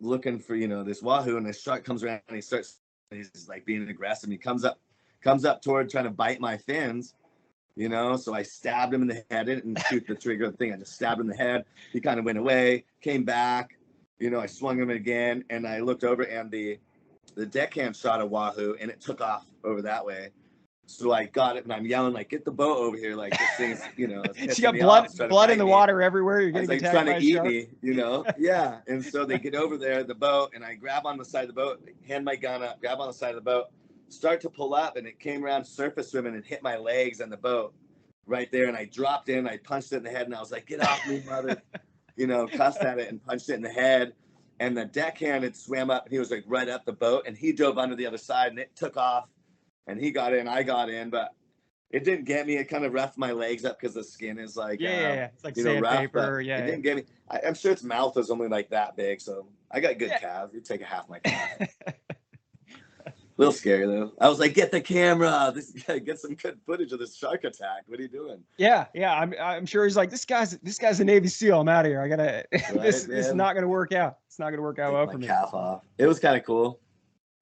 looking for, you know, this wahoo, and this shark comes around, and he's like being aggressive. And he comes up toward trying to bite my fins, you know. So I stabbed him in the head. I didn't shoot the trigger thing. I just stabbed him in the head. He kind of went away, came back, you know. I swung him again, and I looked over, and the deckhand shot a wahoo, and it took off over that way. So I got it, and I'm yelling like, "Get the boat over here!" Like this thing's, you know. You got blood in the water everywhere. You're getting attacked by a shark. Trying to eat me, you know. Yeah. And so they get over there, the boat, and I grab on the side of the boat, hand my gun up, grab on the side of the boat, start to pull up, and it came around surface swimming and hit my legs on the boat right there. And I dropped in, I punched it in the head, and I was like, "Get off me, mother!" You know, cussed at it and punched it in the head. And the deckhand had swam up, and he was like right up the boat, and he dove under the other side, and it took off. And he got in, I got in, but it didn't get me. It kind of roughed my legs up because the skin is like, it's like sandpaper. It didn't get me. I'm sure its mouth was only like that big, so I got good calves. You take a half my calf. A little scary though. I was like, "Get the camera. This guy, get some good footage of this shark attack. What are you doing?" Yeah. I'm sure he's like, this guy's a Navy SEAL. I'm out of here. I gotta. Right, this is not gonna work out. It's not gonna work out well for me. Calf off. It was kind of cool.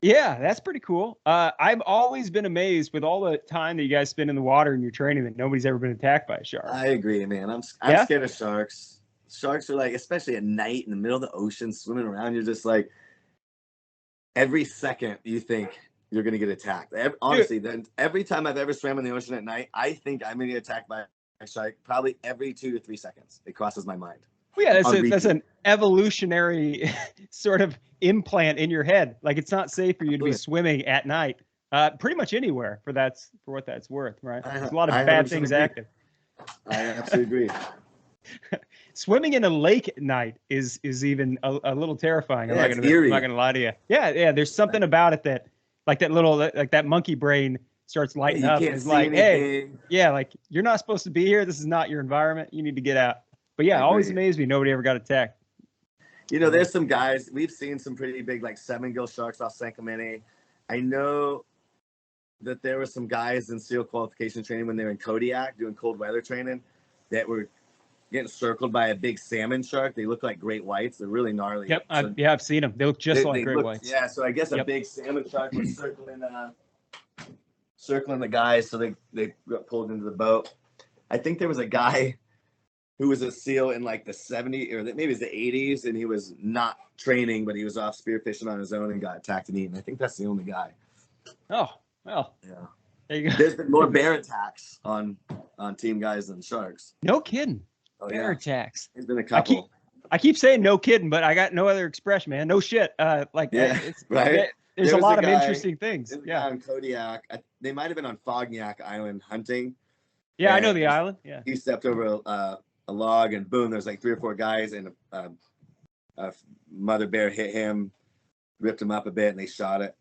Yeah, that's pretty cool. I've always been amazed with all the time that you guys spend in the water in your training that nobody's ever been attacked by a shark. I agree, man. I'm scared of sharks. Sharks are like, especially at night in the middle of the ocean, swimming around. You're just like, every second you think you're gonna get attacked. Honestly, then every time I've ever swam in the ocean at night, I think I'm gonna get attacked by a shark. Probably every 2 to 3 seconds, it crosses my mind. Well, yeah, that's an evolutionary sort of implant in your head. Like, it's not safe for you to be swimming at night, pretty much anywhere for what that's worth, right? There's a lot of bad things active. I absolutely agree. Swimming in a lake at night is even a little terrifying. Yeah, I'm not gonna lie to you. Yeah. There's something about it that, like that monkey brain starts lighting up. It's like, hey, like, you're not supposed to be here. This is not your environment. You need to get out. But yeah, always amazed me. Nobody ever got attacked. You know, there's some guys, we've seen some pretty big, like 7-gill sharks off San Clemente. I know that there were some guys in SEAL qualification training when they were in Kodiak doing cold weather training that were getting circled by a big salmon shark. They look like great whites. They're really gnarly. Yep. So I've seen them. They look just like great whites. Yeah. So I guess a big salmon shark was circling the guys. So they got pulled into the boat. I think there was a guy who was a SEAL in like the 70s or maybe it was the 80s, and he was not training, but he was off spearfishing on his own and got attacked and eaten. I think that's the only guy. Oh, well. Yeah. There you go. There's been more bear attacks on team guys than sharks. No kidding. Oh, bear attacks. There's been a couple. I keep saying no kidding, but I got no other expression, man. No shit. Right. There's a lot of interesting things. Yeah. On Kodiak, they might have been on Fognac Island hunting. Yeah, I know the island. Yeah. He stepped over a log, and boom, there's like 3 or 4 guys, and a mother bear hit him, ripped him up a bit, and they shot it,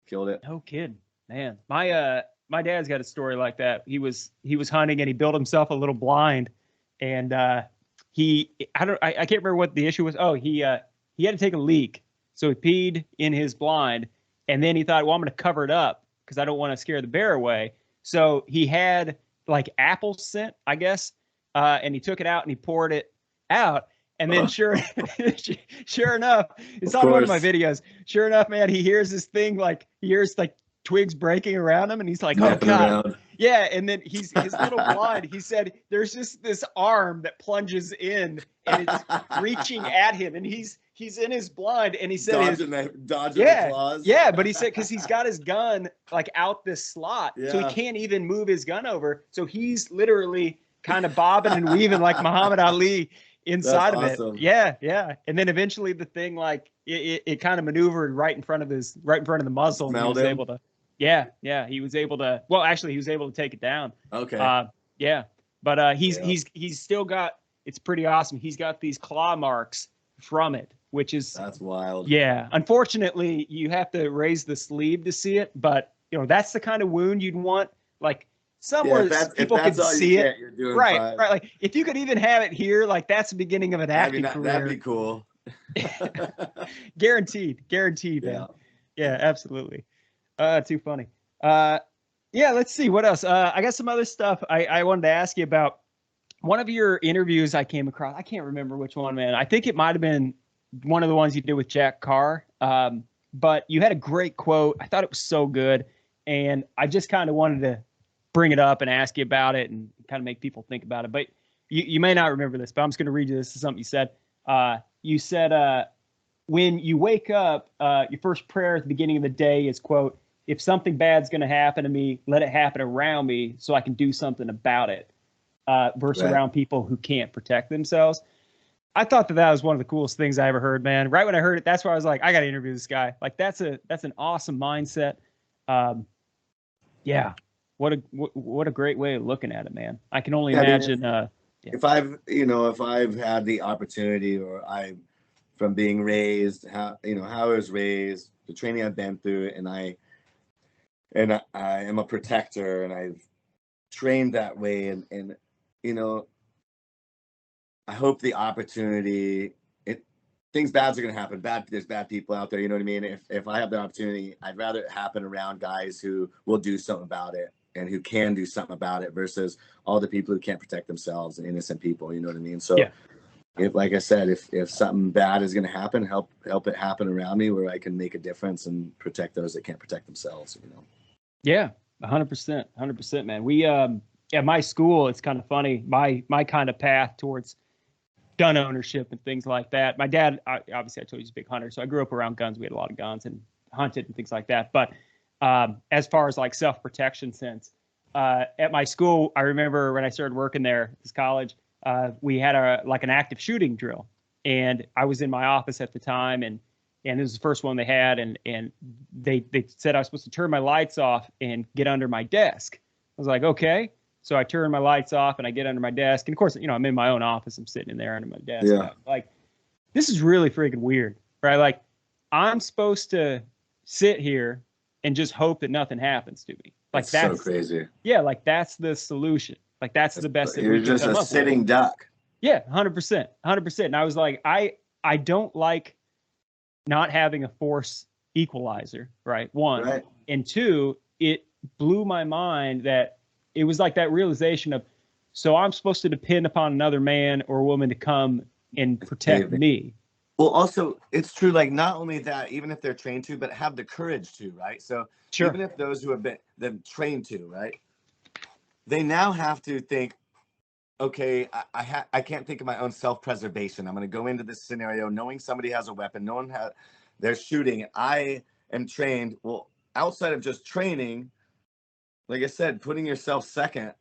killed it. No kidding, man. My dad's got a story like that. He was hunting, and he built himself a little blind, and I can't remember what the issue was. Oh, he had to take a leak, so he peed in his blind, and then he thought, well, I'm going to cover it up because I don't want to scare the bear away. So he had like apple scent, I guess. And he took it out and he poured it out. And then sure enough, it's on one of my videos. Sure enough, man, he hears this thing, like he hears like twigs breaking around him, and he's like, oh God. Around. Yeah. And then his little blind, he said, there's just this arm that plunges in and it's reaching at him. And he's in his blind, and he said dodging the claws. Yeah, but he said because he's got his gun like out this slot, so he can't even move his gun over. So he's literally kind of bobbing and weaving like Muhammad Ali inside of it. Yeah. And then eventually the thing, like it kind of maneuvered right in front of the muzzle. And he was able to. Yeah. He was able to. Well, actually, he was able to take it down. Okay. Yeah. But he's still got. It's pretty awesome. He's got these claw marks from it, which is. That's wild. Yeah. Unfortunately, you have to raise the sleeve to see it, but that's the kind of wound you'd want, like. Somewhere people can see it. Right. Like if you could even have it here, like that's the beginning of an acting career. That'd be cool. Guaranteed, man. Yeah, absolutely. Too funny. Let's see what else. I got some other stuff I wanted to ask you about. One of your interviews I came across, I can't remember which one, man. I think it might have been one of the ones you did with Jack Carr. But you had a great quote. I thought it was so good, and I just kind of wanted to bring it up and ask you about it and kind of make people think about it. But you may not remember this, but I'm just going to read you this. This is something you said. You said, when you wake up, your first prayer at the beginning of the day is, quote, if something bad's going to happen to me, let it happen around me so I can do something about it, versus around people who can't protect themselves. I thought that was one of the coolest things I ever heard, man. Right when I heard it, that's why I was like, I got to interview this guy. Like that's an awesome mindset. Yeah. What a great way of looking at it, man. I can only imagine. If I've had the opportunity, or from being raised, how I was raised, the training I've been through, and I am a protector, and I've trained that way, and I hope the opportunity. Things bad are going to happen. There's bad people out there. You know what I mean? If I have the opportunity, I'd rather it happen around guys who will do something about it and who can do something about it versus all the people who can't protect themselves and innocent people. You know what I mean? So, if, like I said, if something bad is going to happen, help it happen around me where I can make a difference and protect those that can't protect themselves. Yeah, 100%, man. We at my school, it's kind of funny. My kind of path towards gun ownership and things like that. My dad, obviously, I told you he's a big hunter, so I grew up around guns. We had a lot of guns and hunted and things like that. But as far as like self-protection sense, at my school, I remember when I started working there at this college, we had an active shooting drill, and I was in my office at the time, and it was the first one they had, and they said I was supposed to turn my lights off and get under my desk. I was like, okay. So I turn my lights off and I get under my desk. And of course, I'm in my own office. I'm sitting in there under my desk. Yeah. Like, this is really freaking weird, right? Like, I'm supposed to sit here and just hope that nothing happens to me. Like, that's so crazy. Yeah. Like, that's the solution. Like, that's the best that You're just a sitting duck. Yeah. 100%. And I was like, I don't like not having a force equalizer, right? One. Right. And two, blew my mind that it was like that realization of, so I'm supposed to depend upon another man or woman to come and protect me. Well, also, it's true, like, not only that, even if they're trained to, but have the courage to, right? So Sure. even if those who have been trained to, right, they now have to think, okay, I can't think of my own self-preservation. I'm going to go into this scenario knowing somebody has a weapon, knowing how they're shooting. I am trained. Well, outside of just training, like I said, putting yourself second,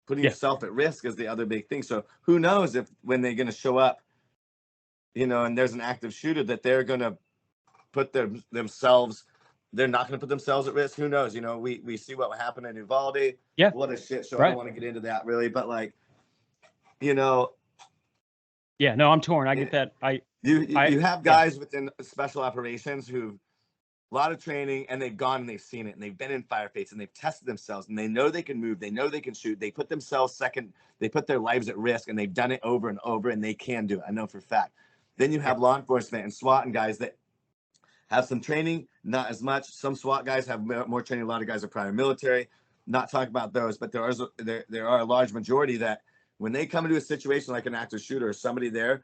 putting yourself at risk is the other big thing. So who knows if when they're going to show up, you know, and there's an active shooter, that they're going to put themselves, they're not going to put themselves at risk. Who knows? You know, we see what happened in Uvalde. Yeah. What a shit show. Right. I don't want to get into that really, but like, you know. Yeah, no, I'm torn. I get that. You have guys within special operations who've a lot of training, and they've gone and they've seen it, and they've been in firefights, and they've tested themselves, and they know they can move, they know they can shoot, they put themselves second, they put their lives at risk, and they've done it over and over, and they can do it. I know for a fact. Then you have law enforcement and SWAT and guys that have some training, not as much. Some SWAT guys have more training. A lot of guys are prior military. Not talking about those, but there are a large majority that when they come into a situation like an active shooter or somebody there,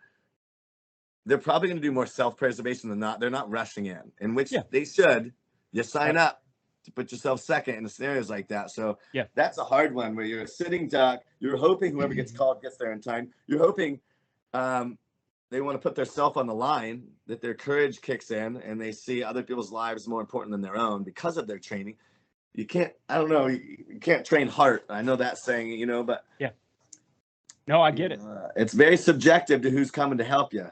they're probably going to do more self-preservation than not. They're not rushing in which they should. You sign up to put yourself second in scenarios like that. So that's a hard one where you're a sitting duck. You're hoping whoever gets called gets there in time. You're hoping they want to put themselves on the line, that their courage kicks in, and they see other people's lives more important than their own because of their training. You can't, I don't know, you can't train heart. I know that saying, you know, but no, I get it. It's very subjective to who's coming to help you.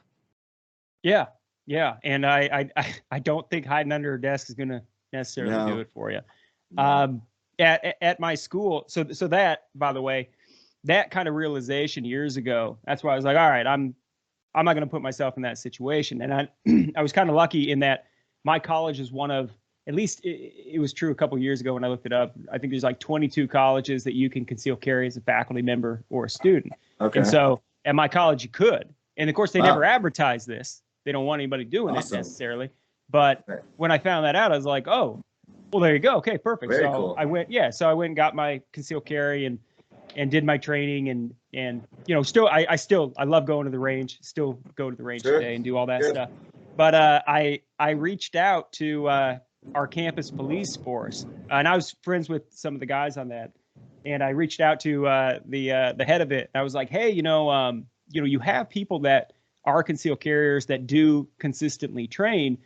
Yeah. And I don't think hiding under a desk is going to necessarily do it for you. No. At my school. So that, by the way, that kind of realization years ago, that's why I was like, all right, I'm not going to put myself in that situation. And I was kind of lucky in that my college is one of, at least it was true a couple of years ago when I looked it up. I think there's like 22 colleges that you can conceal carry as a faculty member or a student. Okay. And so at my college, you could. And of course, they never advertise this. They don't want anybody doing it necessarily. But when I found that out, I was like, oh, well, there you go. Okay, perfect. Very cool. I went and got my concealed carry and did my training and you know, still I love going to the range, still go to the range today and do all that stuff. But I reached out to our campus police force, and I was friends with some of the guys on that, and I reached out to the head of it. I was like, hey, you know, you have people that are concealed carriers that do consistently train.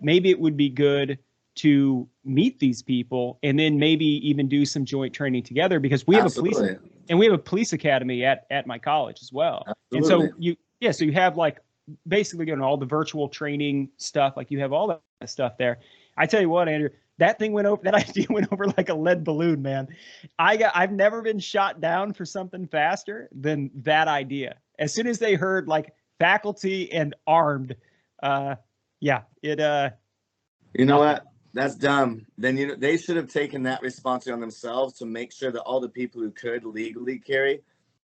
Maybe it would be good to meet these people and then maybe even do some joint training together, because we have a police academy at my college as well. Absolutely. And so so you have like basically, you know, all the virtual training stuff, like you have all that stuff there. I tell you what, Andrew, that idea went over like a lead balloon, man. I've never been shot down for something faster than that idea. As soon as they heard like faculty and armed, you know what? That's dumb. Then, you know, they should have taken that responsibility on themselves to make sure that all the people who could legally carry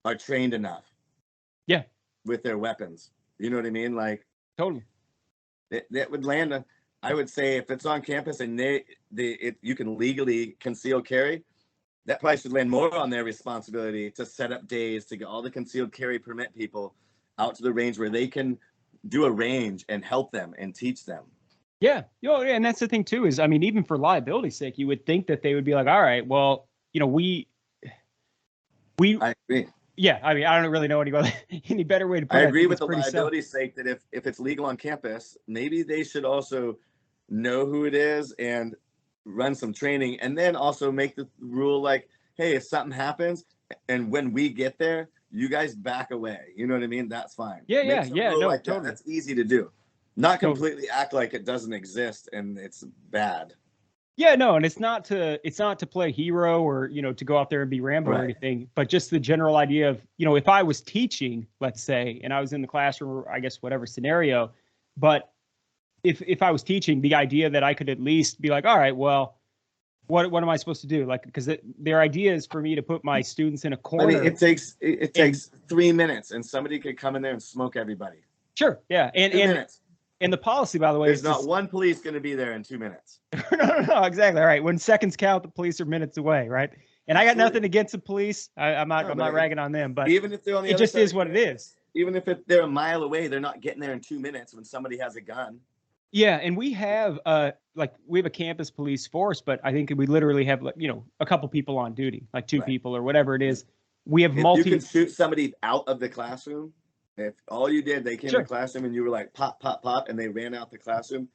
are trained enough. Yeah. With their weapons. You know what I mean? Like, totally. That would land I would say if it's on campus and you can legally conceal carry, that probably should land more on their responsibility to set up days to get all the concealed carry permit people out to the range where they can do a range and help them and teach them. Yeah. And that's the thing too, is, I mean, even for liability's sake, you would think that they would be like, all right, well, you know, I agree. Yeah. I mean, I don't really know any better way to put it. I agree with the liability's sake that if it's legal on campus, maybe they should also know who it is and run some training, and then also make the rule like, hey, if something happens and when we get there, you guys back away. You know what I mean? That's fine. Yeah. No, like totally. That's easy to do. Not completely act like it doesn't exist and it's bad. Yeah, no, and it's not to play hero or, you know, to go out there and be Rambo or anything, but just the general idea of, you know, if I was teaching, let's say, and I was in the classroom or I guess whatever scenario, but if I was teaching, the idea that I could at least be like, all right, well, what am I supposed to do? Like, because their idea is for me to put my students in a corner. I mean, it takes 3 minutes and somebody could come in there and smoke everybody. Sure. Yeah. And 2 minutes. And the policy, by the way, There's is not one police going to be there in 2 minutes. no, exactly. All right. When seconds count, the police are minutes away, right? And I got nothing against the police. I'm not ragging on them, but even if they're on the it other just side is what it is. Even if they're a mile away, they're not getting there in 2 minutes when somebody has a gun. Yeah, and we have we have a campus police force, but I think we literally have a couple people on duty, like two people or whatever it is. We have You can shoot somebody out of the classroom. If all you did, they came to the classroom and you were like pop, pop, pop, and they ran out the classroom.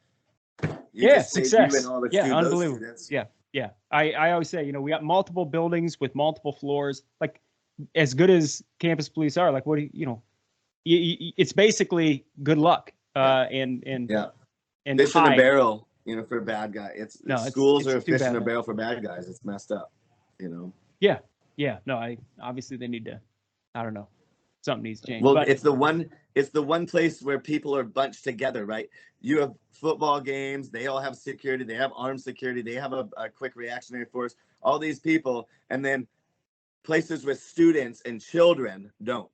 Success. You and all the Unbelievable. students. Yeah. I always say, we got multiple buildings with multiple floors. Like, as good as campus police are, like, what do it's basically good luck. And fish in a barrel, for a bad guy. Schools are fish in a barrel for bad guys. It's messed up, Yeah. No, obviously they need to. I don't know. Something needs to change. Well, it's the one place where people are bunched together, right? You have football games. They all have security. They have armed security. They have a quick reactionary force. All these people, and then places with students and children don't.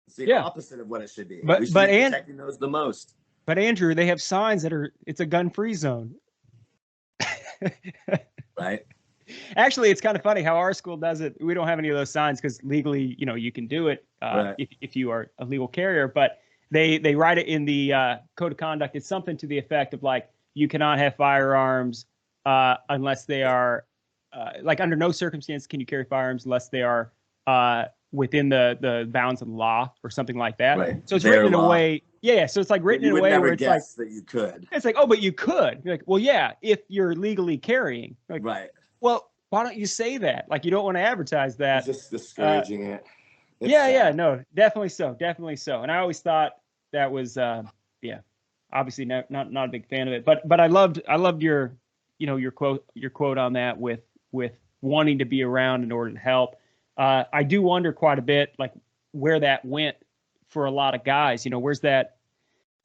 It's the opposite of what it should be. We should be protecting those the most. But Andrew, they have signs that it's a gun-free zone. Right. Actually, it's kind of funny how our school does it. We don't have any of those signs because legally, you can do it if you are a legal carrier. But they write it in the code of conduct. It's something to the effect of like, you cannot have firearms unless they are like, under no circumstance can you carry firearms unless they are within the bounds of the law or something like that. Right. So it's written in a way. Yeah. So it's like written in a way where it's like that you could. It's like, oh, but you could. You're like, well, yeah, if you're legally carrying. Like, right. Well, why don't you say that? Like, you don't want to advertise that. It's just discouraging it. No, definitely so. And I always thought that was, obviously not a big fan of it, but I loved your quote on that with wanting to be around in order to help. I do wonder quite a bit, like, where that went for a lot of guys. Where's that?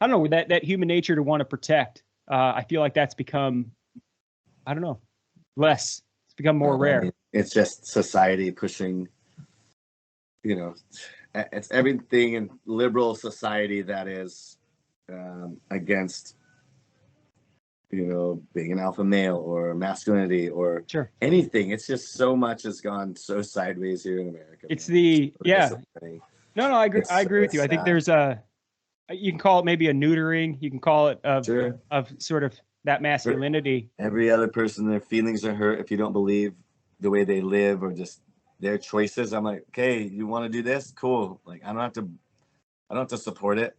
I don't know, that human nature to want to protect. I feel like that's become, I don't know, less. It's become more rare. It's just society pushing, it's everything in liberal society that is against, being an alpha male or masculinity or anything. It's just so much has gone so sideways here in America. It's No, I agree with you. I think there's you can call it maybe a neutering. You can call it of sort of that masculinity. Every other person, their feelings are hurt if you don't believe the way they live or just their choices. I'm like, okay, you want to do this? Cool. Like, I don't have to support it.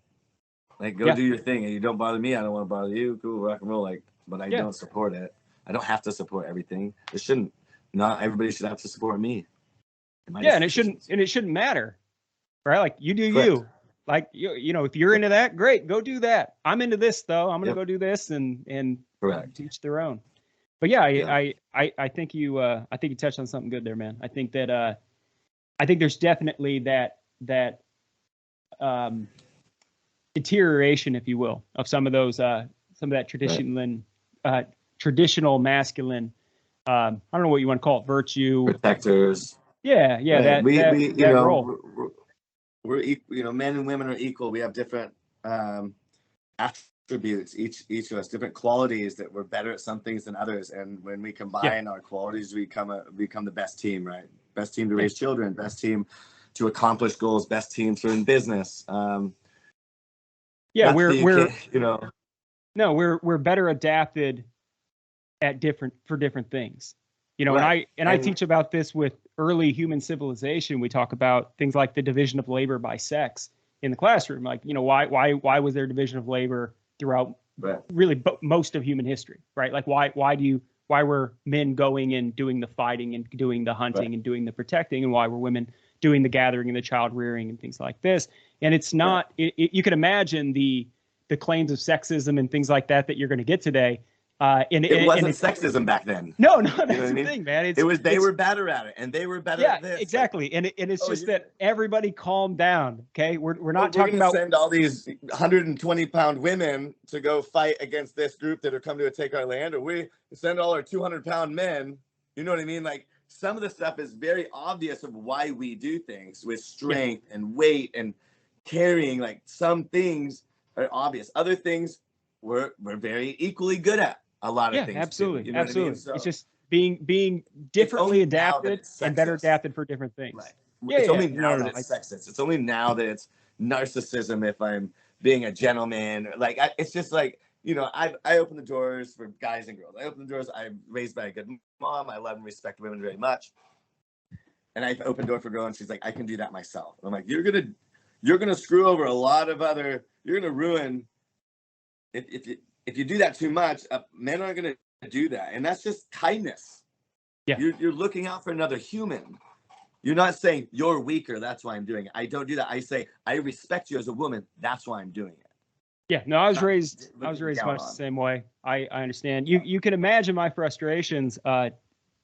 Like, go do your thing. And you don't bother me, I don't want to bother you. Cool, rock and roll. Like, but I don't support it. I don't have to support everything. Not everybody should have to support me. And it shouldn't matter. Right? Like, you do you. Like, if you're into that, great, go do that. I'm into this though. I'm gonna go do this and teach their own. But I think you touched on something good there, man. I think that I think there's definitely that deterioration, if you will, of some of that traditional masculine. I don't know what you want to call it, virtue, protectors. Yeah. Right. That role. We're equal, men and women are equal. We have different attributes, each of us, different qualities that we're better at some things than others. And when we combine our qualities, we become the best team, right? Best team to raise children, best team to accomplish goals, best team to in business. We're better adapted for different things. I teach about this with early human civilization. We talk about things like the division of labor by sex in the classroom. Like, why was there division of labor throughout really most of human history, right? Like, why were men going and doing the fighting and doing the hunting and doing the protecting, and why were women doing the gathering and the child rearing and things like this? And it's not, you can imagine the claims of sexism and things like that you're going to get today. It wasn't sexism back then. No, that's the thing, man. They were better at it, and they were better at this. Yeah, exactly. And it's just that everybody calm down, okay? We're not talking about send all these 120-pound women to go fight against this group that are coming to take our land, or we send all our 200-pound men. You know what I mean? Like, some of the stuff is very obvious of why we do things with strength and weight and carrying. Like, some things are obvious. Other things we're very equally good at. A lot of Yeah, things too. absolutely. You know Absolutely. what I mean? So It's just being it's differently only now that adapted it's and better sexist. adapted for different things. Right. Yeah, It's yeah. only No, now no, that no. it's sexist. It's only now that it's narcissism if I'm being a gentleman. Like it's just like, I open the doors for guys and girls. I open the doors. I'm raised by a good mom. I love and respect women very much. And I open the door for a girl and she's like, I can do that myself. And I'm like, you're gonna screw over a lot of other, you're gonna ruin if you do that too much, men aren't gonna do that. And that's just kindness. Yeah. You're looking out for another human. You're not saying you're weaker, that's why I'm doing it. I don't do that. I say I respect you as a woman, that's why I'm doing it. Yeah, no, I was Not raised looking much down the on. same way. I understand. You can imagine my frustrations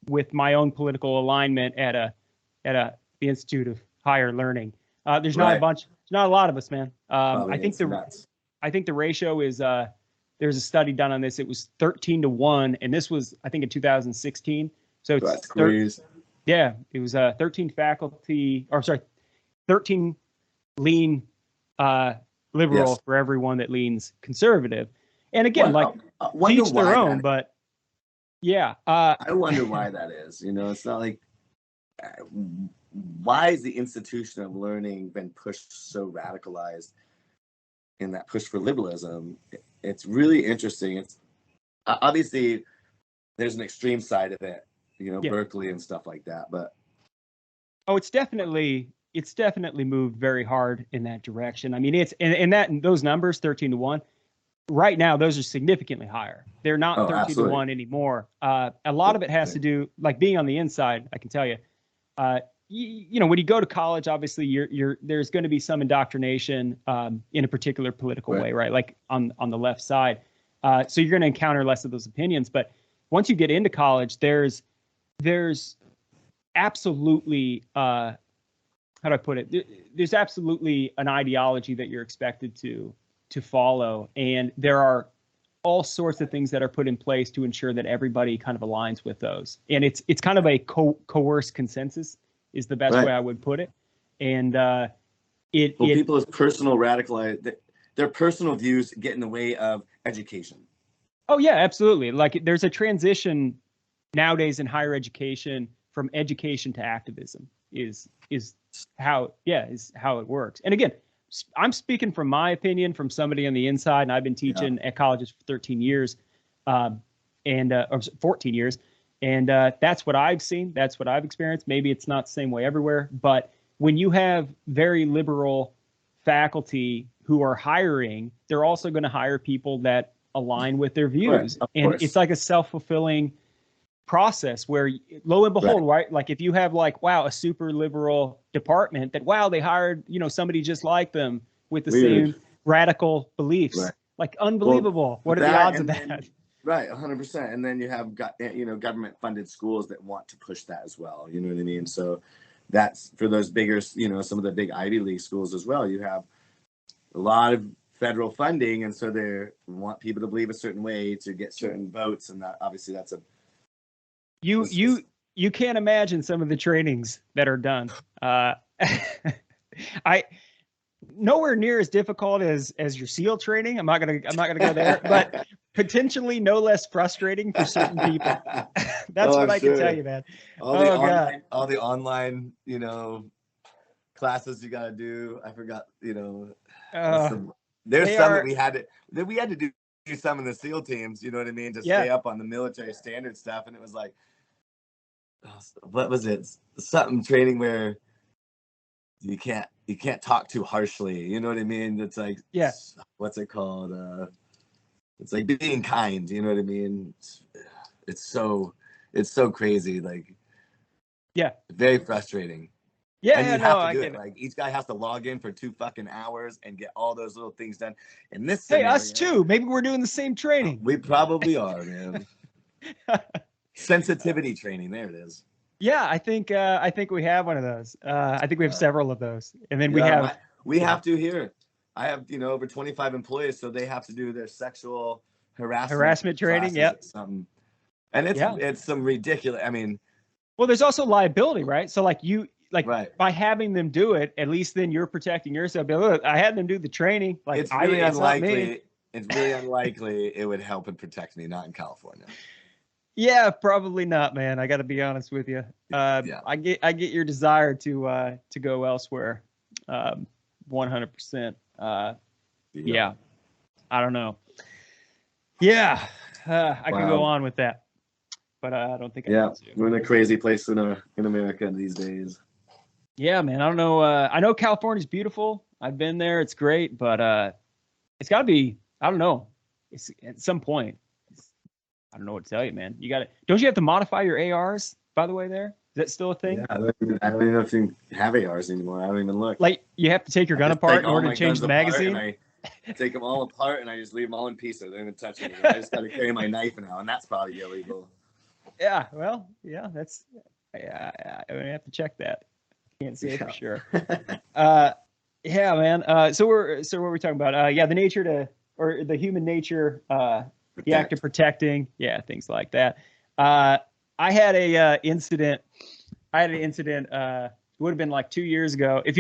with my own political alignment at the Institute of Higher Learning. There's not Right. there's not a lot of us, man. I think It's nuts. the ratio is there's a study done on this. It was 13-1, and this was, I think, in 2016. So it's That's crazy. yeah, it was 13 faculty, or sorry, 13 lean liberal Yes. for everyone that leans conservative. And again, I wonder teach their why own, that but yeah. I wonder why that is. It's not like why is the institution of learning been pushed so radicalized in that push for liberalism? It's really interesting. It's obviously there's an extreme side of it, Yeah. Berkeley and stuff like that. But it's definitely moved very hard in that direction. I mean, it's and those numbers 13-1. Right now, those are significantly higher. They're not 13-1 absolutely. anymore. A lot of it has to do, like being on the inside. I can tell you, when you go to college, obviously there's going to be some indoctrination in a particular political way, right? Like on the left side. So you're going to encounter less of those opinions. But once you get into college, there's absolutely how do I put it? There's absolutely an ideology that you're expected to follow, and there are all sorts of things that are put in place to ensure that everybody kind of aligns with those. And it's kind of a coerced consensus is the best way I would put it. And people's personal their personal views get in the way of education. Oh yeah, absolutely. Like there's a transition nowadays in higher education from education to activism is how it works. And again, I'm speaking from my opinion, from somebody on the inside, and I've been teaching at colleges for 13 years, or 14 years, and that's what I've seen. That's what I've experienced. Maybe it's not the same way everywhere, but when you have very liberal faculty who are hiring, they're also going to hire people that align with their views, and it's like a self-fulfilling process where, lo and behold, right? Like if you have a super liberal department that they hired somebody just like them with the same radical beliefs, like unbelievable. What are the odds of that? Right, 100%. And then you have government funded schools that want to push that as well. You know what I mean? So that's for those bigger, some of the big Ivy League schools as well. You have a lot of federal funding, and so they want people to believe a certain way to get certain votes, and that obviously that's a you can't imagine some of the trainings that are done. I nowhere near as difficult as your SEAL training. I'm not gonna go there, but potentially no less frustrating for certain people. That's what I can tell you, man. All the online, classes you gotta do. I forgot, there's some that we had to do some in the SEAL teams, you know what I mean, to stay up on the military standard stuff. And it was like, what was it? Something training where you can't talk too harshly, you know what I mean? It's like, what's it called? It's like being kind, you know what I mean? It's so crazy, like very frustrating. And you have to do it. Like each guy has to log in for 2 fucking hours and get all those little things done. In this scenario, us too. Maybe we're doing the same training. We probably are, man. Sensitivity training. There it is. Yeah, I think we have one of those. I think we have several of those, and then we have to here. I have over 25 employees, so they have to do their sexual harassment training. Yep. And it's some ridiculous. I mean, well, there's also liability, right? So like like by having them do it, at least then you're protecting yourself. But look, I had them do the training. Like it's really unlikely. It's really unlikely it would help and protect me. Not in California. Yeah, probably not, man. I got to be honest with you. I get your desire to go elsewhere. 100%. Yeah. I don't know. Yeah, I could go on with that, but I don't think I need to. We're in a crazy place in America these days. Yeah, man. I don't know. I know California's beautiful. I've been there. It's great, but it's got to be. I don't know. It's at some point. I don't know what to tell you, man. You got to. Don't you have to modify your ARs? By the way, there is that still a thing? Yeah, I don't even know if you have ARs anymore. I don't even look. Like you have to take your gun apart in order to change the magazine. I take them all apart and I just leave them all in pieces. I don't even touch them. I just got to carry my knife now, and that's probably illegal. Yeah, well, yeah, that's. I have to check that. Can't say for sure. Yeah, man. So what were we talking about? Yeah, the nature or the human nature, the act of protecting. Yeah, things like that. I had a incident. It would have been like 2 years ago. If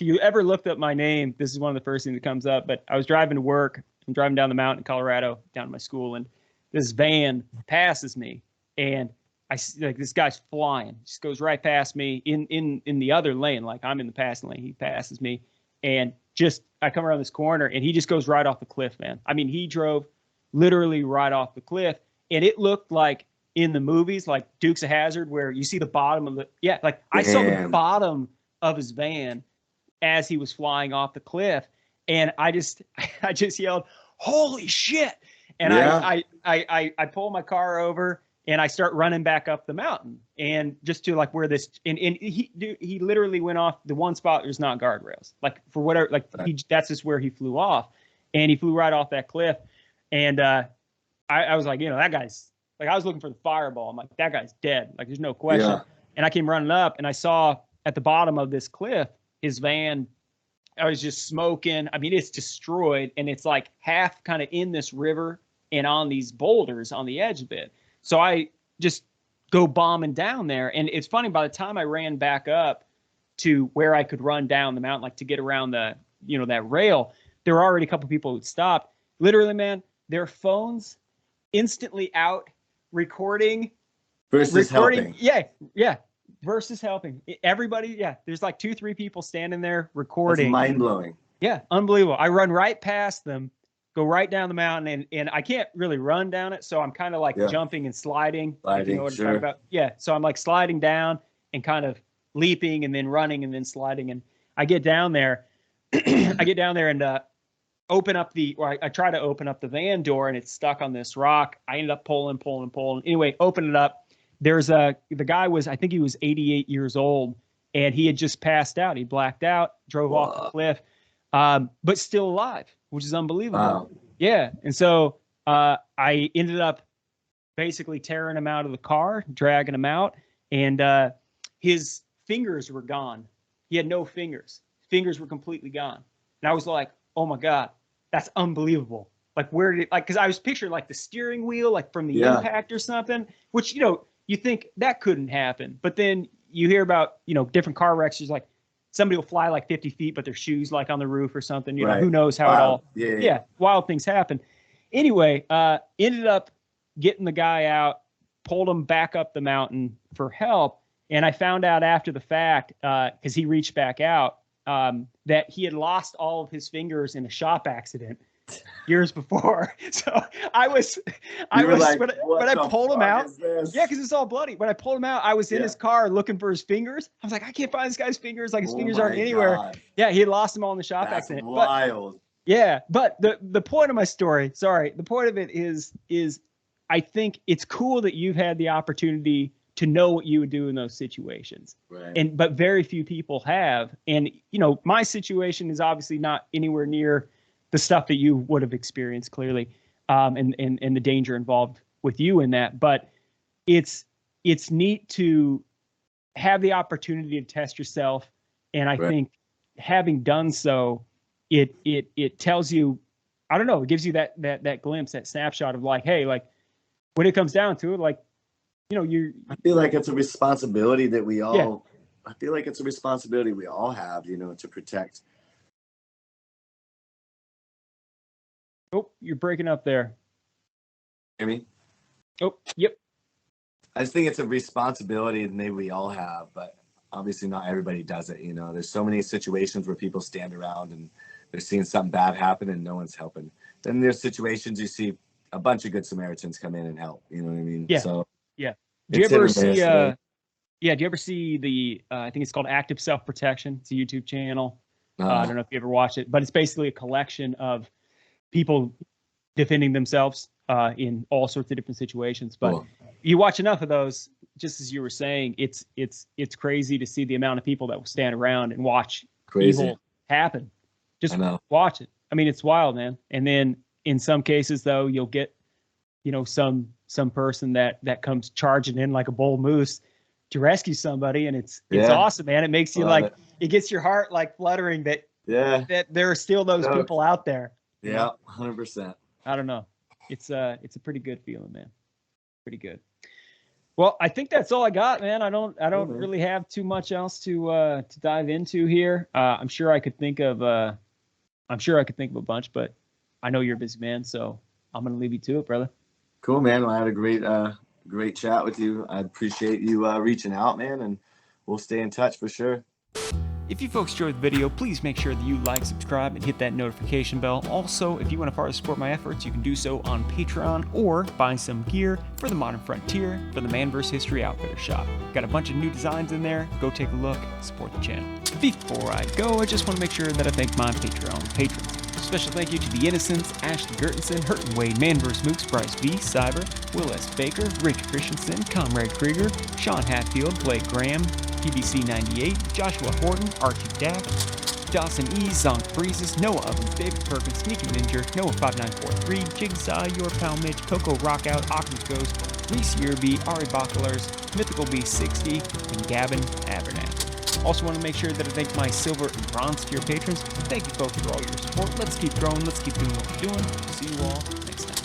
you ever looked up my name, this is one of the first things that comes up. But I was driving to work. I'm driving down the mountain in Colorado, down to my school, and this van passes me, and I see like this guy's flying, just goes right past me in the other lane. Like I'm in the passing lane, he passes me, and I come around this corner, and he just goes right off the cliff, man. I mean, he drove literally right off the cliff, and it looked like in the movies, like Dukes of Hazzard, where you see the bottom of like I saw the bottom of his van as he was flying off the cliff, and I just yelled, "Holy shit!" And I pull my car over and I start running back up the mountain, and just to like where this and he literally went off the one spot there's not guardrails, like for whatever, like that's just where he flew off, and he flew right off that cliff, and I was like, that guy's. Like I was looking for the fireball. I'm like, that guy's dead. Like there's no question. Yeah. And I came running up and I saw at the bottom of this cliff, his van, I was just smoking. I mean, it's destroyed, and it's like half kind of in this river and on these boulders on the edge of it. So I just go bombing down there. And it's funny, by the time I ran back up to where I could run down the mountain, like to get around that rail, there were already a couple people who'd stopped. Literally, man, their phones instantly out. Recording helping. Yeah. Versus helping. Everybody, there's like 2-3 people standing there recording. That's mind-blowing. Yeah, unbelievable. I run right past them, go right down the mountain, and I can't really run down it, so I'm kind of like jumping and sliding. You know what I'm talking about? Yeah, so I'm like sliding down and kind of leaping and then running and then sliding, and I get down there. And I try to open up the van door, and it's stuck on this rock. I ended up pulling. Anyway, open it up. There's the guy was, I think he was 88 years old, and he had just passed out. He blacked out, drove off the cliff, but still alive, which is unbelievable. Wow. Yeah. And so I ended up basically tearing him out of the car, dragging him out, and his fingers were gone. He had no fingers. Fingers were completely gone. And I was like, oh my God. That's unbelievable. Like where did it, like, cause I was picturing like the steering wheel, like from the impact or something, which, you think that couldn't happen, but then you hear about, different car wrecks. Just like somebody will fly like 50 feet, but their shoes like on the roof or something, who knows how it all, wild things happen. Anyway, ended up getting the guy out, pulled him back up the mountain for help. And I found out after the fact, cause he reached back out, that he had lost all of his fingers in a shop accident years before. So when I pulled him out, because it's all bloody. When I pulled him out, I was in his car looking for his fingers. I was like, I can't find this guy's fingers. Like his fingers aren't anywhere. God. Yeah, he had lost them all in the shop accident. Wild. But the point of my story, the point of it is I think it's cool that you've had the opportunity to know what you would do in those situations. Right. But very few people have. And, my situation is obviously not anywhere near the stuff that you would have experienced clearly, and the danger involved with you in that. But it's neat to have the opportunity to test yourself. And I think having done so, it tells you, I don't know, it gives you that glimpse, that snapshot of like, hey, like when it comes down to it, like, I feel like it's a responsibility that we all I feel like it's a responsibility we all have, to protect. Oh, you're breaking up there. Hear me? Oh, yep. I just think it's a responsibility that maybe we all have, but obviously not everybody does it. There's so many situations where people stand around and they're seeing something bad happen and no one's helping. Then there's situations you see a bunch of good Samaritans come in and help. You know what I mean? Yeah. So yeah. Do you ever see? Do you ever see the? I think it's called Active Self Protection. It's a YouTube channel. I don't know if you ever watched it, but it's basically a collection of people defending themselves in all sorts of different situations. But cool. You watch enough of those, just as you were saying, it's crazy to see the amount of people that will stand around and watch evil happen. Just watch it. I mean, it's wild, man. And then in some cases, though, you'll get, some person that comes charging in like a bull moose to rescue somebody, and it's awesome, man. It makes you it gets your heart like fluttering that there are still those people out there. Yeah, 100%. I don't know. It's a pretty good feeling, man. Pretty good. Well, I think that's all I got, man. I don't really have too much else to dive into here. I'm sure I could think of a bunch, but I know you're a busy man, so I'm gonna leave you to it, brother. Cool, man. Well, I had a great chat with you. I appreciate you reaching out, man, and we'll stay in touch for sure. If you folks enjoyed the video, please make sure that you like, subscribe, and hit that notification bell. Also, if you want to further support my efforts, you can do so on Patreon or buy some gear for the Modern Frontier for the Man vs. History Outfitter shop. Got a bunch of new designs in there. Go take a look, support the channel. Before I go, I just want to make sure that I thank my Patreon patrons. Special thank you to The Innocents, Ashley Gertensen, Hurtin Wade, Man vs. Mooks, Bryce V, Cyber, Will S. Baker, Rich Christensen, Comrade Krieger, Sean Hatfield, Blake Graham, PBC 98, Joshua Horton, RQ Daft, Dawson E, Zonk Breezes, Noah Ovens, David Perkins, Sneaky Ninja, Noah 5943, Jigsaw, Your Pal Mitch, Coco Rockout, Occam's Ghost, Reese Yearby, Ari Bacalars, Mythical B60, and Gavin Abernathy. Also want to make sure that I thank my silver and bronze tier patrons. Thank you folks for all your support. Let's keep growing. Let's keep doing what we're doing. See you all next time.